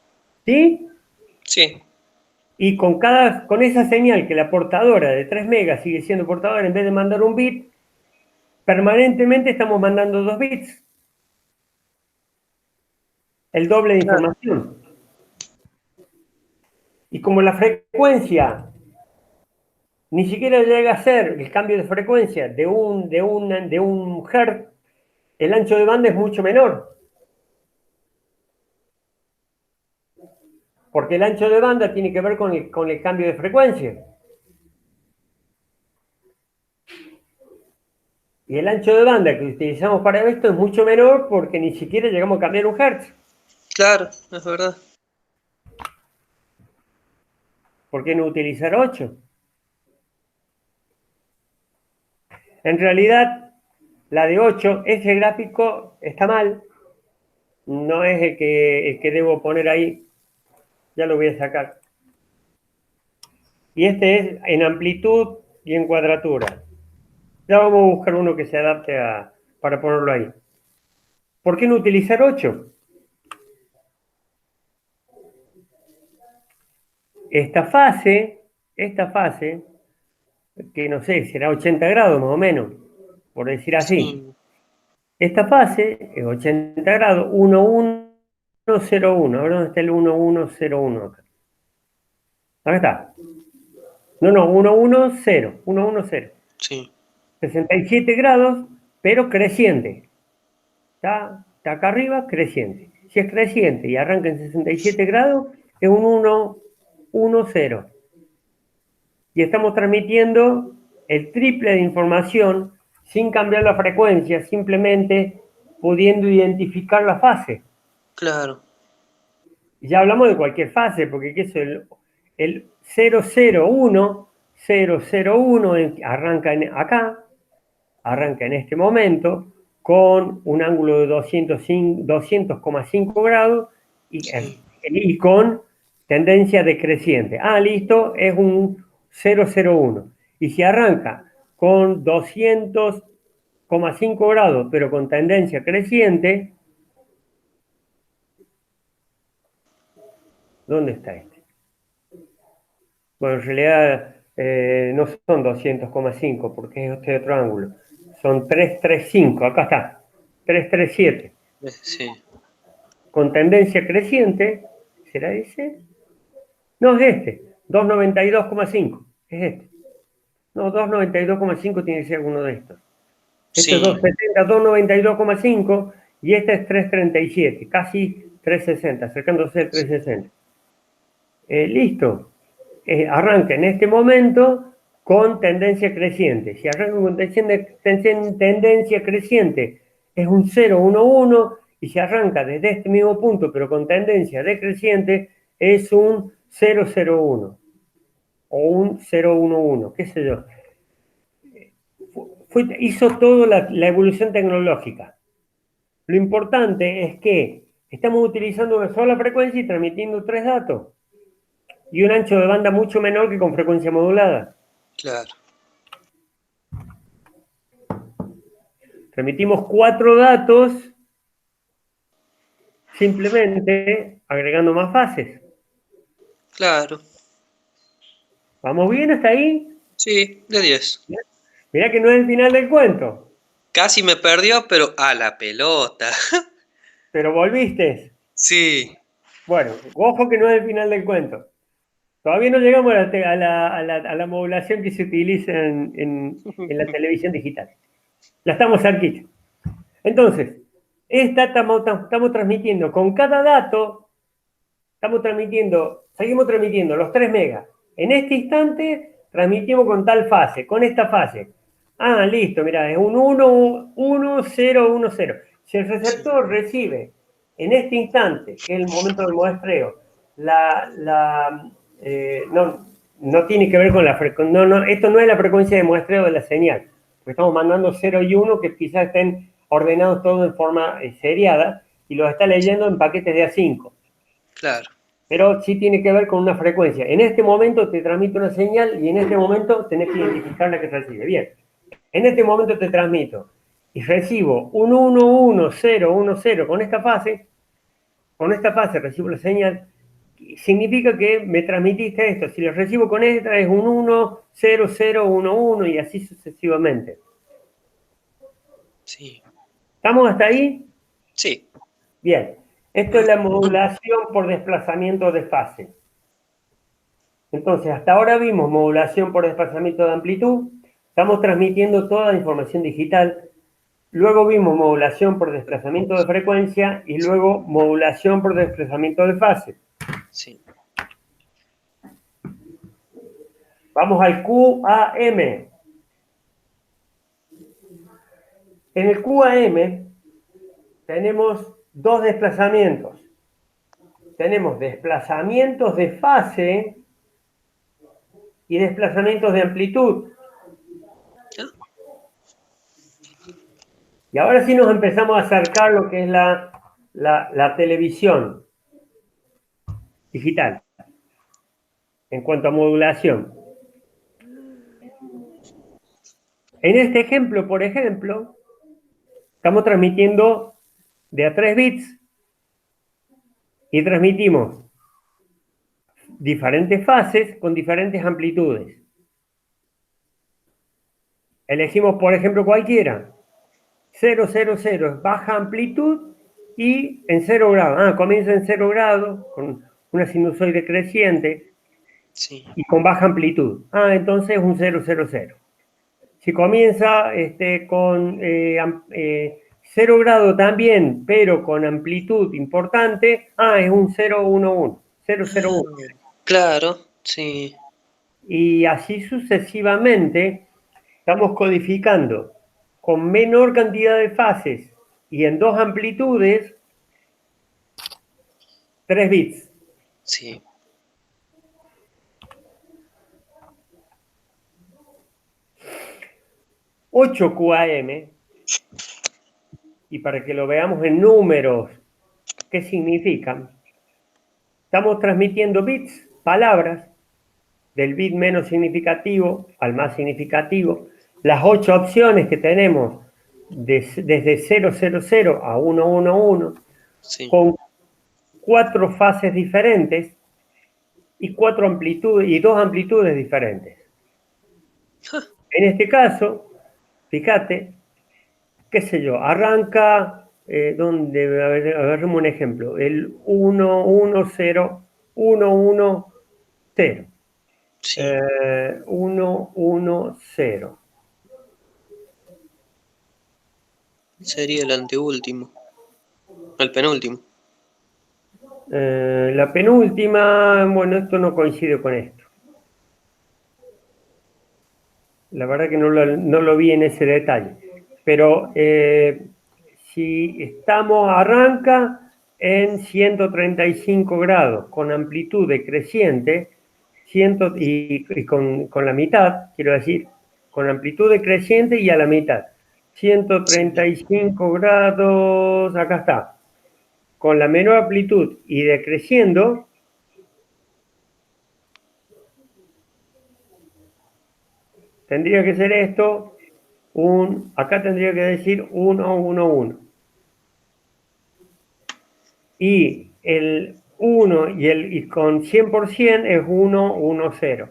¿Sí? Sí, Y con esa señal que la portadora de 3 megas sigue siendo portadora, en vez de mandar un bit, permanentemente estamos mandando 2 bits, el doble de claro. información. Y como la frecuencia ni siquiera llega a ser el cambio de frecuencia de un hertz, el ancho de banda es mucho menor, porque el ancho de banda tiene que ver con el cambio de frecuencia. Y el ancho de banda que utilizamos para esto es mucho menor porque ni siquiera llegamos a cambiar un hertz. Claro, es verdad. ¿Por qué no utilizar 8? En realidad, la de 8, ese gráfico está mal, no es el que debo poner ahí, ya lo voy a sacar. Y este es en amplitud y en cuadratura. Ya vamos a buscar uno que se adapte para ponerlo ahí. ¿Por qué no utilizar 8? Esta fase, que no sé, será 80 grados más o menos, por decir así. Sí, Esta fase es 80 grados, 1101. Ahora, ¿dónde está el 1101 acá? Acá está. No, 110, 110. sí, 67 grados, pero creciente. Está acá arriba, creciente. Si es creciente y arranca en 67 grados, es un 110. Y estamos transmitiendo el triple de información sin cambiar la frecuencia, simplemente pudiendo identificar la fase. claro. Ya hablamos de cualquier fase, porque ¿qué es el 001? 001 acá, arranca en este momento con un ángulo de 200,5 grados Sí, y con tendencia decreciente. Listo, es un 001. Y si arranca con 200,5 grados, pero con tendencia creciente, ¿dónde está este? Bueno, en realidad no son 200,5 porque es este otro ángulo. Son 335, acá está, 337. sí, Con tendencia creciente, ¿será ese? No, es este, 292,5, es este. No, 292,5 tiene que ser alguno de estos. Esto es sí, 270, 292,5 y este es 337, casi 360, acercándose al 360. Listo. Arranca en este momento con tendencia creciente. Si arranca con tendencia creciente es un 0,11 y si arranca desde este mismo punto pero con tendencia decreciente es un 0,01 o un 0,11, qué sé yo. Hizo toda la evolución tecnológica. Lo importante es que estamos utilizando una sola frecuencia y transmitiendo 3 datos y un ancho de banda mucho menor que con frecuencia modulada. claro. Transmitimos 4 datos simplemente agregando más fases. Claro. ¿Vamos bien hasta ahí? Sí, de 10. Mirá que no es el final del cuento, Casi me perdió, pero a la pelota. pero volviste. Sí. Bueno, ojo que no es el final del cuento. Todavía no llegamos a la modulación que se utiliza en la televisión digital. La estamos cerquita. Entonces, estamos transmitiendo con cada dato, seguimos transmitiendo los 3 megas. En este instante transmitimos con tal fase, con esta fase. Ah, listo, mira, es un 1, 1, 0, 1, 0. Si el Sí. receptor recibe en este instante, que es el momento del muestreo, la, la, no tiene que ver con la frecuencia, no, esto no es la frecuencia de muestreo de la señal, porque estamos mandando 0 y 1 que quizás estén ordenados todos en forma seriada y los está leyendo en paquetes de A5. Claro. Pero sí tiene que ver con una frecuencia. En este momento te transmito una señal y en este momento tenés que identificar la que recibe. Bien, en este momento te transmito y recibo un 1, 1, 0, 1, 0 con esta fase recibo la señal, significa que me transmitiste esto. Si lo recibo con esta es un 1, 0, 0, 1, 1 y así sucesivamente. Sí. ¿Estamos hasta ahí? Sí. Bien. Esto es la modulación por desplazamiento de fase. Entonces, hasta ahora vimos modulación por desplazamiento de amplitud, estamos transmitiendo toda la información digital, luego vimos modulación por desplazamiento de frecuencia y luego modulación por desplazamiento de fase. Sí. Vamos al QAM. En el QAM tenemos 2 desplazamientos. Tenemos desplazamientos de fase y desplazamientos de amplitud. Y ahora sí nos empezamos a acercar lo que es la televisión digital en cuanto a modulación. En este ejemplo, por ejemplo, estamos transmitiendo de a 3 bits y transmitimos diferentes fases con diferentes amplitudes. Elegimos, por ejemplo, cualquiera. 0, 0, 0 es baja amplitud y en 0 grados. Comienza en 0 grados con una sinusoide creciente Sí. y con baja amplitud. Entonces es un 0, 0, 0. Si comienza con 0 grado también, pero con amplitud importante, es un 0, 1, 1, 0, 0, 1. Claro, sí. Y así sucesivamente estamos codificando con menor cantidad de fases y en 2 amplitudes 3 bits. Sí. 8 QAM, y para que lo veamos en números, ¿qué significan? Estamos transmitiendo bits, palabras, del bit menos significativo al más significativo. Las 8 opciones que tenemos desde 000 a 111, Sí. con 4 fases diferentes y 4 amplitudes y 2 amplitudes diferentes. En este caso, fíjate, qué sé yo, arranca, donde, agarremos un ejemplo, el 110, 110, Sí. 110. Sería el anteúltimo. El penúltimo. La penúltima, bueno, esto no coincide con esto. La verdad que no lo vi en ese detalle. Pero si arranca en 135 grados con amplitud decreciente y con la mitad, quiero decir, con amplitud decreciente y a la mitad. 135 grados, acá está. Con la menor amplitud y decreciendo, tendría que ser esto, acá tendría que decir 1, 1, 1. Y el 1 y con 100% es 1, 1, 0.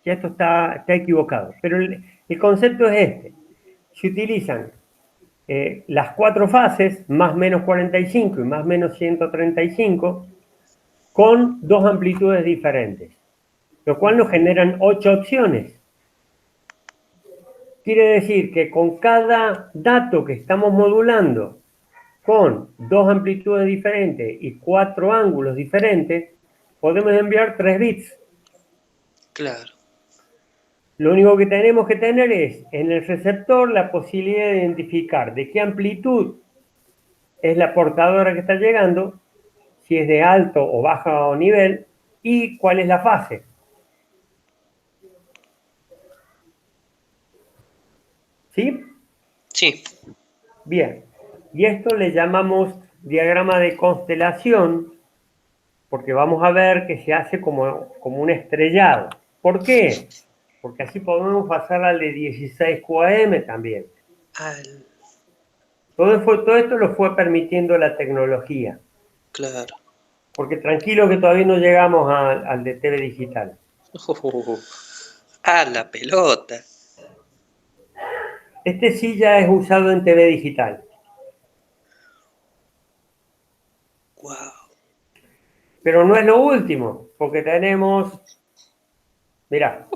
Ya esto está equivocado. Pero el concepto es este. Se utilizan las 4 fases, más menos 45 y más menos 135, con 2 amplitudes diferentes, lo cual nos generan 8 opciones. Quiere decir que con cada dato que estamos modulando con 2 amplitudes diferentes y 4 ángulos diferentes, podemos enviar 3 bits. Claro. Lo único que tenemos que tener es en el receptor la posibilidad de identificar de qué amplitud es la portadora que está llegando, si es de alto o bajo nivel, y cuál es la fase. ¿Sí? Sí. Bien. Y esto le llamamos diagrama de constelación, porque vamos a ver que se hace como un estrellado. ¿Por qué? Porque así podemos pasar al de 16 QAM también. Todo esto lo fue permitiendo la tecnología. Claro. Porque tranquilo que todavía no llegamos al de TV digital. La pelota. Este sí ya es usado en TV digital. Wow. Pero no es lo último, porque tenemos, mirá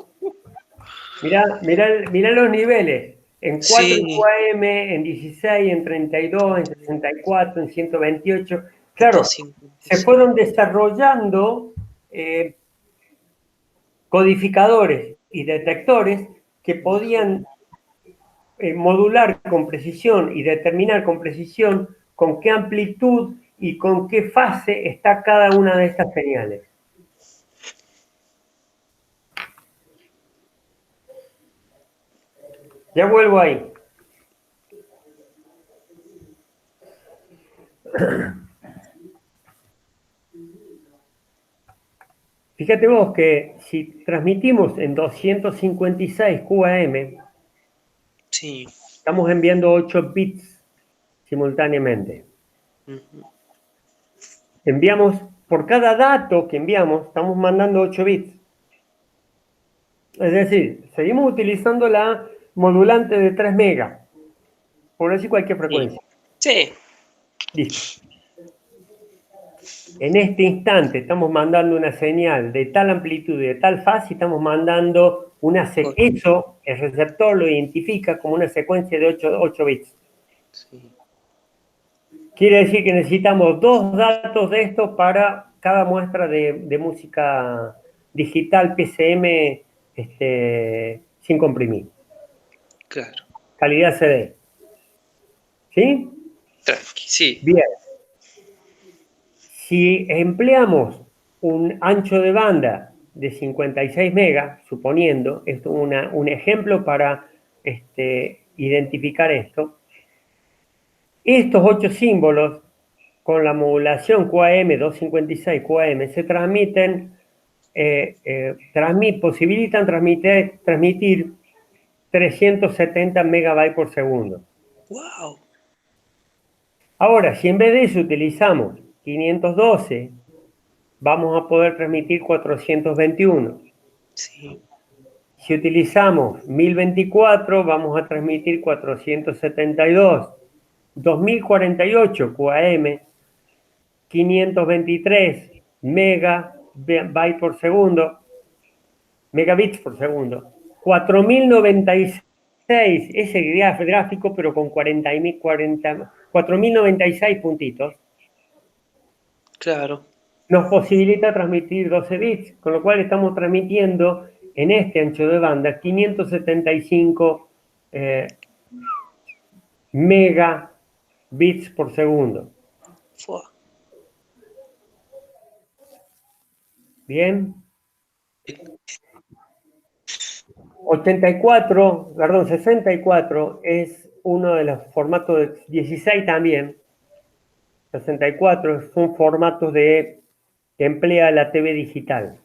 los niveles, en 4 Sí. QAM, en 16, en 32, en 64, en 128. Claro, se 256. fueron desarrollando codificadores y detectores que podían modular con precisión y determinar con precisión con qué amplitud y con qué fase está cada una de estas señales. Ya vuelvo ahí. Fíjate vos que si transmitimos en 256 QAM, Sí. estamos enviando 8 bits simultáneamente. Enviamos, por cada dato que enviamos, estamos mandando 8 bits. Es decir, seguimos utilizando la modulante de 3 megas, por decir cualquier frecuencia. Sí. Listo. En este instante estamos mandando una señal de tal amplitud y de tal fase, y estamos mandando eso, el receptor lo identifica como una secuencia de 8 bits. Sí. Quiere decir que necesitamos 2 datos de estos para cada muestra de música digital PCM sin comprimir. Claro. Calidad CD. ¿Sí? Tranqui, sí. Bien. Si empleamos un ancho de banda de 56 megas, suponiendo, esto es un ejemplo para identificar esto, estos 8 símbolos con la modulación QAM 256 QAM se transmiten, posibilitan transmitir 370 megabytes por segundo. Wow. Ahora, si en vez de eso utilizamos 512, vamos a poder transmitir 421. Sí. Si utilizamos 1024, vamos a transmitir 472. 2048 QAM, 523 megabytes por segundo, megabits por segundo, 4096, ese gráfico, pero con 4096 puntitos, Claro. nos posibilita transmitir 12 bits, con lo cual estamos transmitiendo en este ancho de banda 575 megabits por segundo. Fua. Bien. 64 es uno de los formatos de 16 también. 64 son formatos que emplea la TV digital.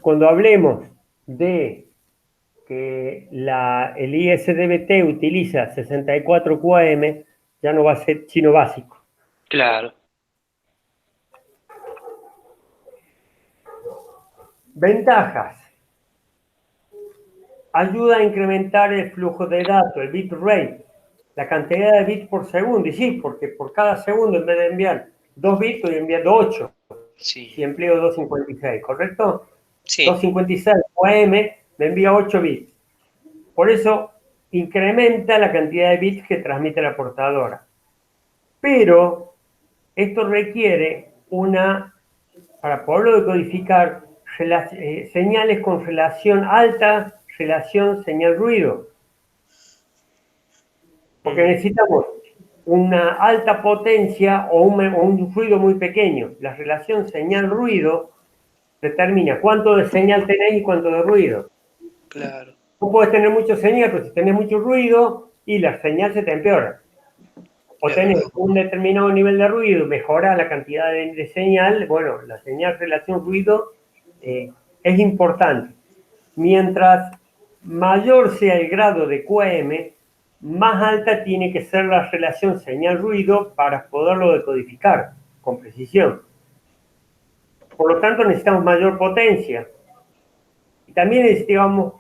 Cuando hablemos de que el ISDBT utiliza 64 QAM, ya no va a ser chino básico. Claro. Ventajas. Ayuda a incrementar el flujo de datos, el bit rate, la cantidad de bits por segundo. Y sí, porque por cada segundo, en vez de enviar 2 bits, estoy enviando 8. Sí. Si empleo 256, ¿correcto? Sí. 256 OM me envía 8 bits. Por eso incrementa la cantidad de bits que transmite la portadora. Pero esto requiere para poderlo decodificar, señales con relación alta, relación señal-ruido. Porque necesitamos una alta potencia o un ruido muy pequeño. La relación señal-ruido determina cuánto de señal tenés y cuánto de ruido. Claro. Tú puedes tener mucho señal, pero si tenés mucho ruido y la señal se te empeora. O tenés un determinado nivel de ruido, mejora la cantidad de señal. Bueno, la señal relación ruido es importante. Mientras mayor sea el grado de QM, más alta tiene que ser la relación señal-ruido para poderlo decodificar con precisión. Por lo tanto, necesitamos mayor potencia. Y también necesitamos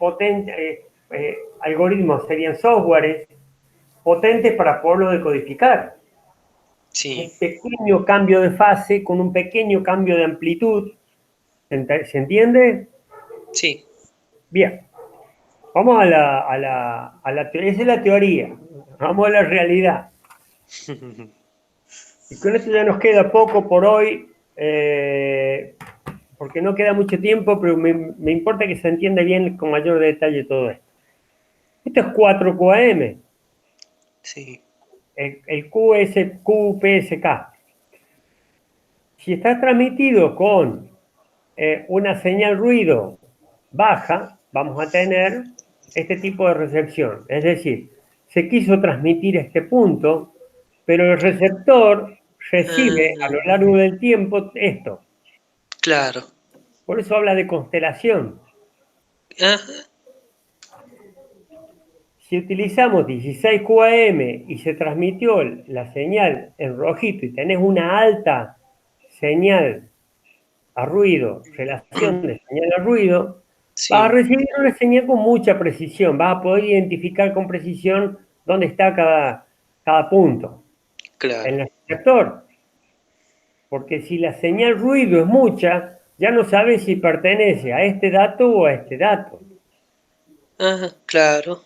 algoritmos, serían softwares potentes para poderlo decodificar. Sí. Un pequeño cambio de fase con un pequeño cambio de amplitud. ¿Se entiende? Sí. Bien. Vamos a la teoría. Esa es la teoría. Vamos a la realidad. Y con esto ya nos queda poco por hoy, porque no queda mucho tiempo, pero me importa que se entienda bien con mayor detalle todo esto. Esto es 4 QAM. Sí. El QPSK. Si está transmitido con una señal ruido baja, vamos a tener este tipo de recepción. Es decir, se quiso transmitir este punto, pero el receptor recibe a lo largo del tiempo esto. Claro. Por eso habla de constelación. Ajá. Si utilizamos 16 QAM y se transmitió la señal en rojito y tenés una alta señal a ruido, relación de señal a ruido, Sí. vas a recibir una señal con mucha precisión, vas a poder identificar con precisión dónde está cada punto Claro. en el receptor. Porque si la señal ruido es mucha, ya no sabes si pertenece a este dato o a este dato. Ajá, claro.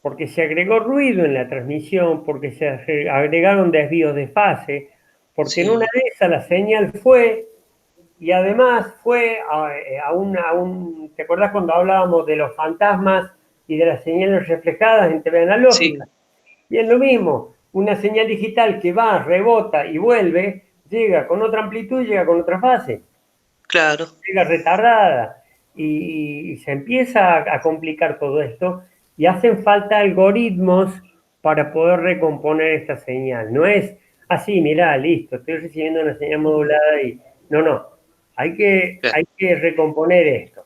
Porque se agregó ruido en la transmisión, porque se agregaron desvíos de fase, porque en una Sí. de esas la señal fue. Y además fue ¿te acordás cuando hablábamos de los fantasmas y de las señales reflejadas en TV Sí. analógica? Y es lo mismo, una señal digital que va, rebota y vuelve, llega con otra amplitud y llega con otra fase. Claro. Llega retardada y se empieza a complicar todo esto y hacen falta algoritmos para poder recomponer esta señal. No es así, mirá, listo, estoy recibiendo una señal modulada y... No. Hay que recomponer esto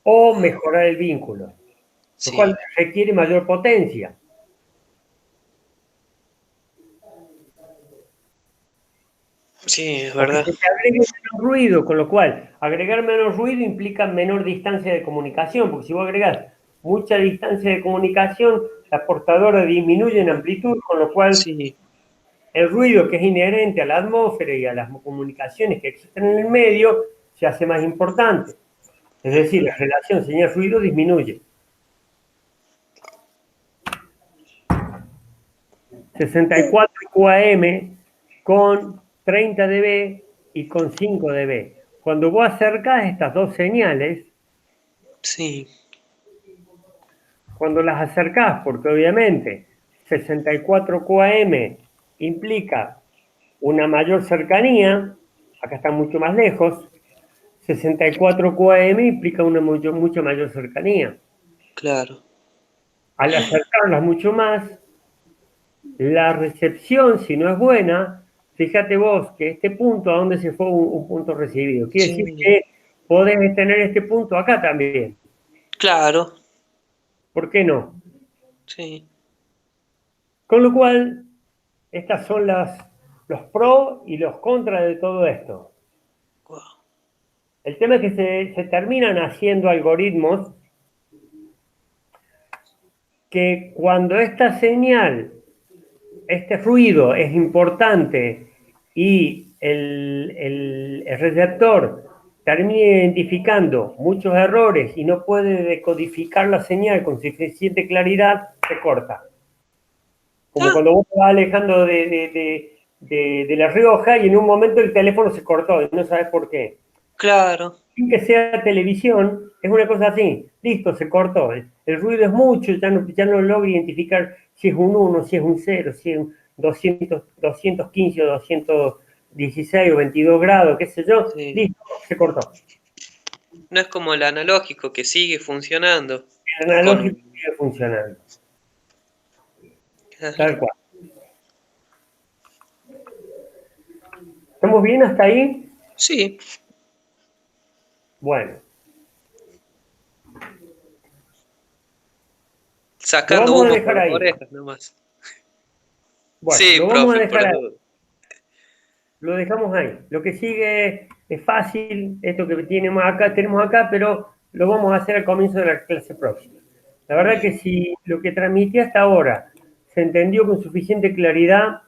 o mejorar el vínculo, lo cual Sí. requiere mayor potencia. Sí, es O que verdad. se te agregue menos ruido, con lo cual agregar menos ruido implica menor distancia de comunicación, porque si vos agregás mucha distancia de comunicación, la portadora disminuye en amplitud, con lo cual Sí. el ruido que es inherente a la atmósfera y a las comunicaciones que existen en el medio se hace más importante. Es decir, la relación señal-ruido disminuye. 64 QAM con 30 dB y con 5 dB. Cuando vos acercás estas dos señales, Sí. cuando las acercás, porque obviamente 64 QAM implica una mayor cercanía, acá está mucho más lejos, 64 QAM implica una mucho mayor cercanía. Claro. Al acercarlas mucho más, la recepción, si no es buena, fíjate vos que este punto, ¿a dónde se fue un punto recibido? Quiere decir Sí. que podés tener este punto acá también. Claro, ¿Por qué no? sí. Con lo cual, estas son los pros y los contras de todo esto. Guau. El tema es que se terminan haciendo algoritmos que cuando esta señal, este ruido es importante y el receptor termina identificando muchos errores y no puede decodificar la señal con suficiente claridad, se corta. Como Ah, cuando vos te vas alejando de La Rioja y en un momento el teléfono se cortó y no sabes por qué. claro, Sin que sea televisión, es una cosa así. Listo, se cortó. El ruido es mucho, ya no logro identificar si es un uno, si es un cero, si es un 215 o 216 o 22 grados, qué sé yo. sí. Listo, se cortó. No es como el analógico que sigue funcionando El con... analógico sigue funcionando. Tal cual. ¿Estamos bien hasta ahí? Sí, Bueno, lo sacando vamos a humo por dejar las ahí. orejas nomás. Bueno, Sí, lo vamos a profe, por dejar las ahí. dudas. Lo dejamos ahí. Lo que sigue es fácil, esto que tenemos acá, pero lo vamos a hacer al comienzo de la clase próxima. La verdad que Bien. si lo que transmití hasta ahora se entendió con suficiente claridad,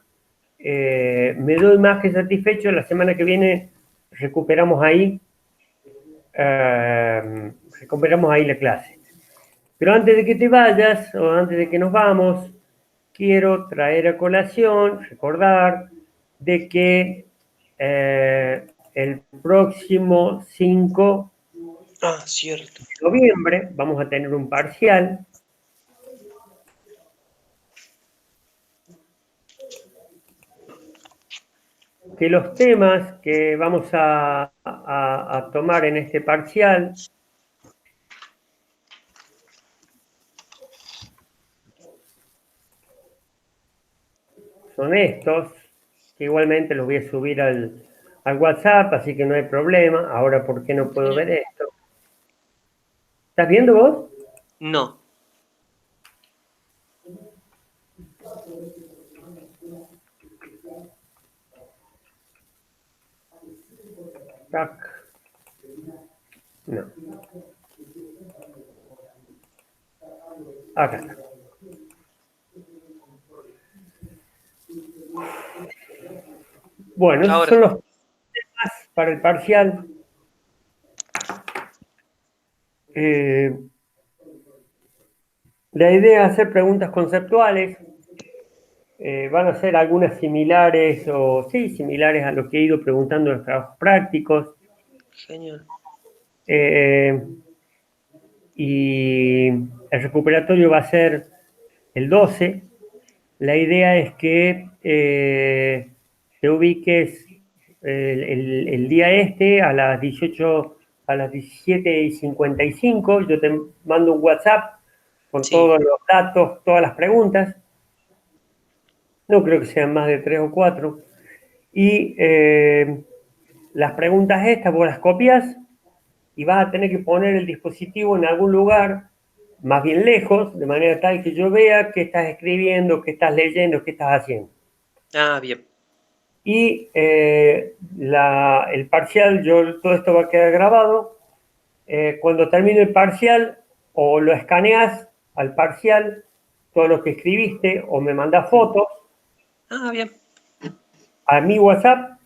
me doy más que satisfecho. La semana que viene recuperamos ahí, recuperamos ahí la clase. Pero antes de que te vayas, o antes de que nos vamos, quiero traer a colación, recordar de que el próximo 5 Ah, cierto. de noviembre vamos a tener un parcial, que los temas que vamos a tomar en este parcial son estos, que igualmente los voy a subir al WhatsApp, así que no hay problema. Ahora, ¿por qué no puedo Genial. ver esto? ¿Estás viendo vos? No. Tac. No. Acá está. Bueno, esos Ahora son los sí. temas para el parcial. Eh, la idea es hacer preguntas conceptuales. Van a ser algunas similares o sí, similares a lo que he ido preguntando en los trabajos prácticos. Genial. Eh, y el recuperatorio va a ser el 12. La idea es que te ubiques el día este a las 18, a las 17:55. Yo te mando un WhatsApp con Sí. todos los datos, todas las preguntas. No creo que sean más de 3 o 4. Y las preguntas estas vos las copias y vas a tener que poner el dispositivo en algún lugar, más bien lejos, de manera tal que yo vea qué estás escribiendo, qué estás leyendo, qué estás haciendo. Ah, bien. Y el parcial, todo esto va a quedar grabado. Cuando termine el parcial, o lo escaneas al parcial, todo lo que escribiste, o me mandas fotos Ah, bien. a mi WhatsApp,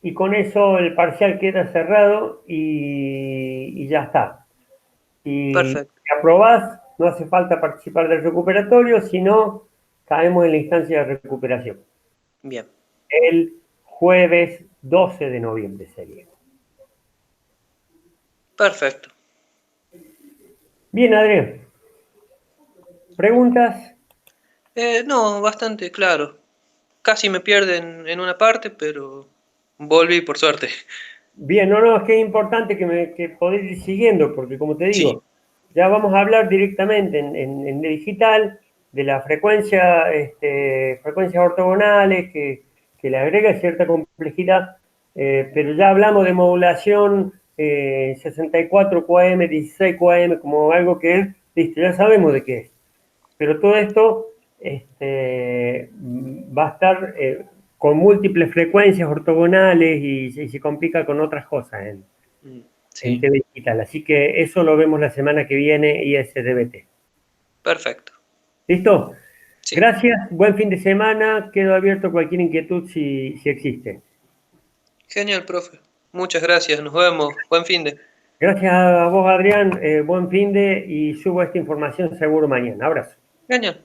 y con eso el parcial queda cerrado y ya está. Y Perfecto. si aprobás, no hace falta participar del recuperatorio, sino caemos en la instancia de recuperación. Bien. El jueves 12 de noviembre sería. Perfecto. Bien, Adrián. ¿Preguntas? No, bastante claro. Casi me pierden en una parte, pero volví por suerte. Bien, no, es que es importante que podés ir siguiendo, porque como te Sí, digo, ya vamos a hablar directamente en digital de la frecuencia, frecuencias ortogonales, que le agrega cierta complejidad, pero ya hablamos de modulación 64 QAM, 16 QAM, como algo que es, listo, ya sabemos de qué es. Pero todo esto va a estar con múltiples frecuencias ortogonales y se complica con otras cosas en Sí, TV digital. Así que eso lo vemos la semana que viene, ISDBT. perfecto. ¿Listo? Sí, Gracias, buen fin de semana. Quedo abierto a cualquier inquietud si existe. genial, profe. Muchas gracias, nos vemos. Buen fin de. Gracias a vos, Adrián. Buen fin de y subo esta información seguro mañana. Abrazo. Genial.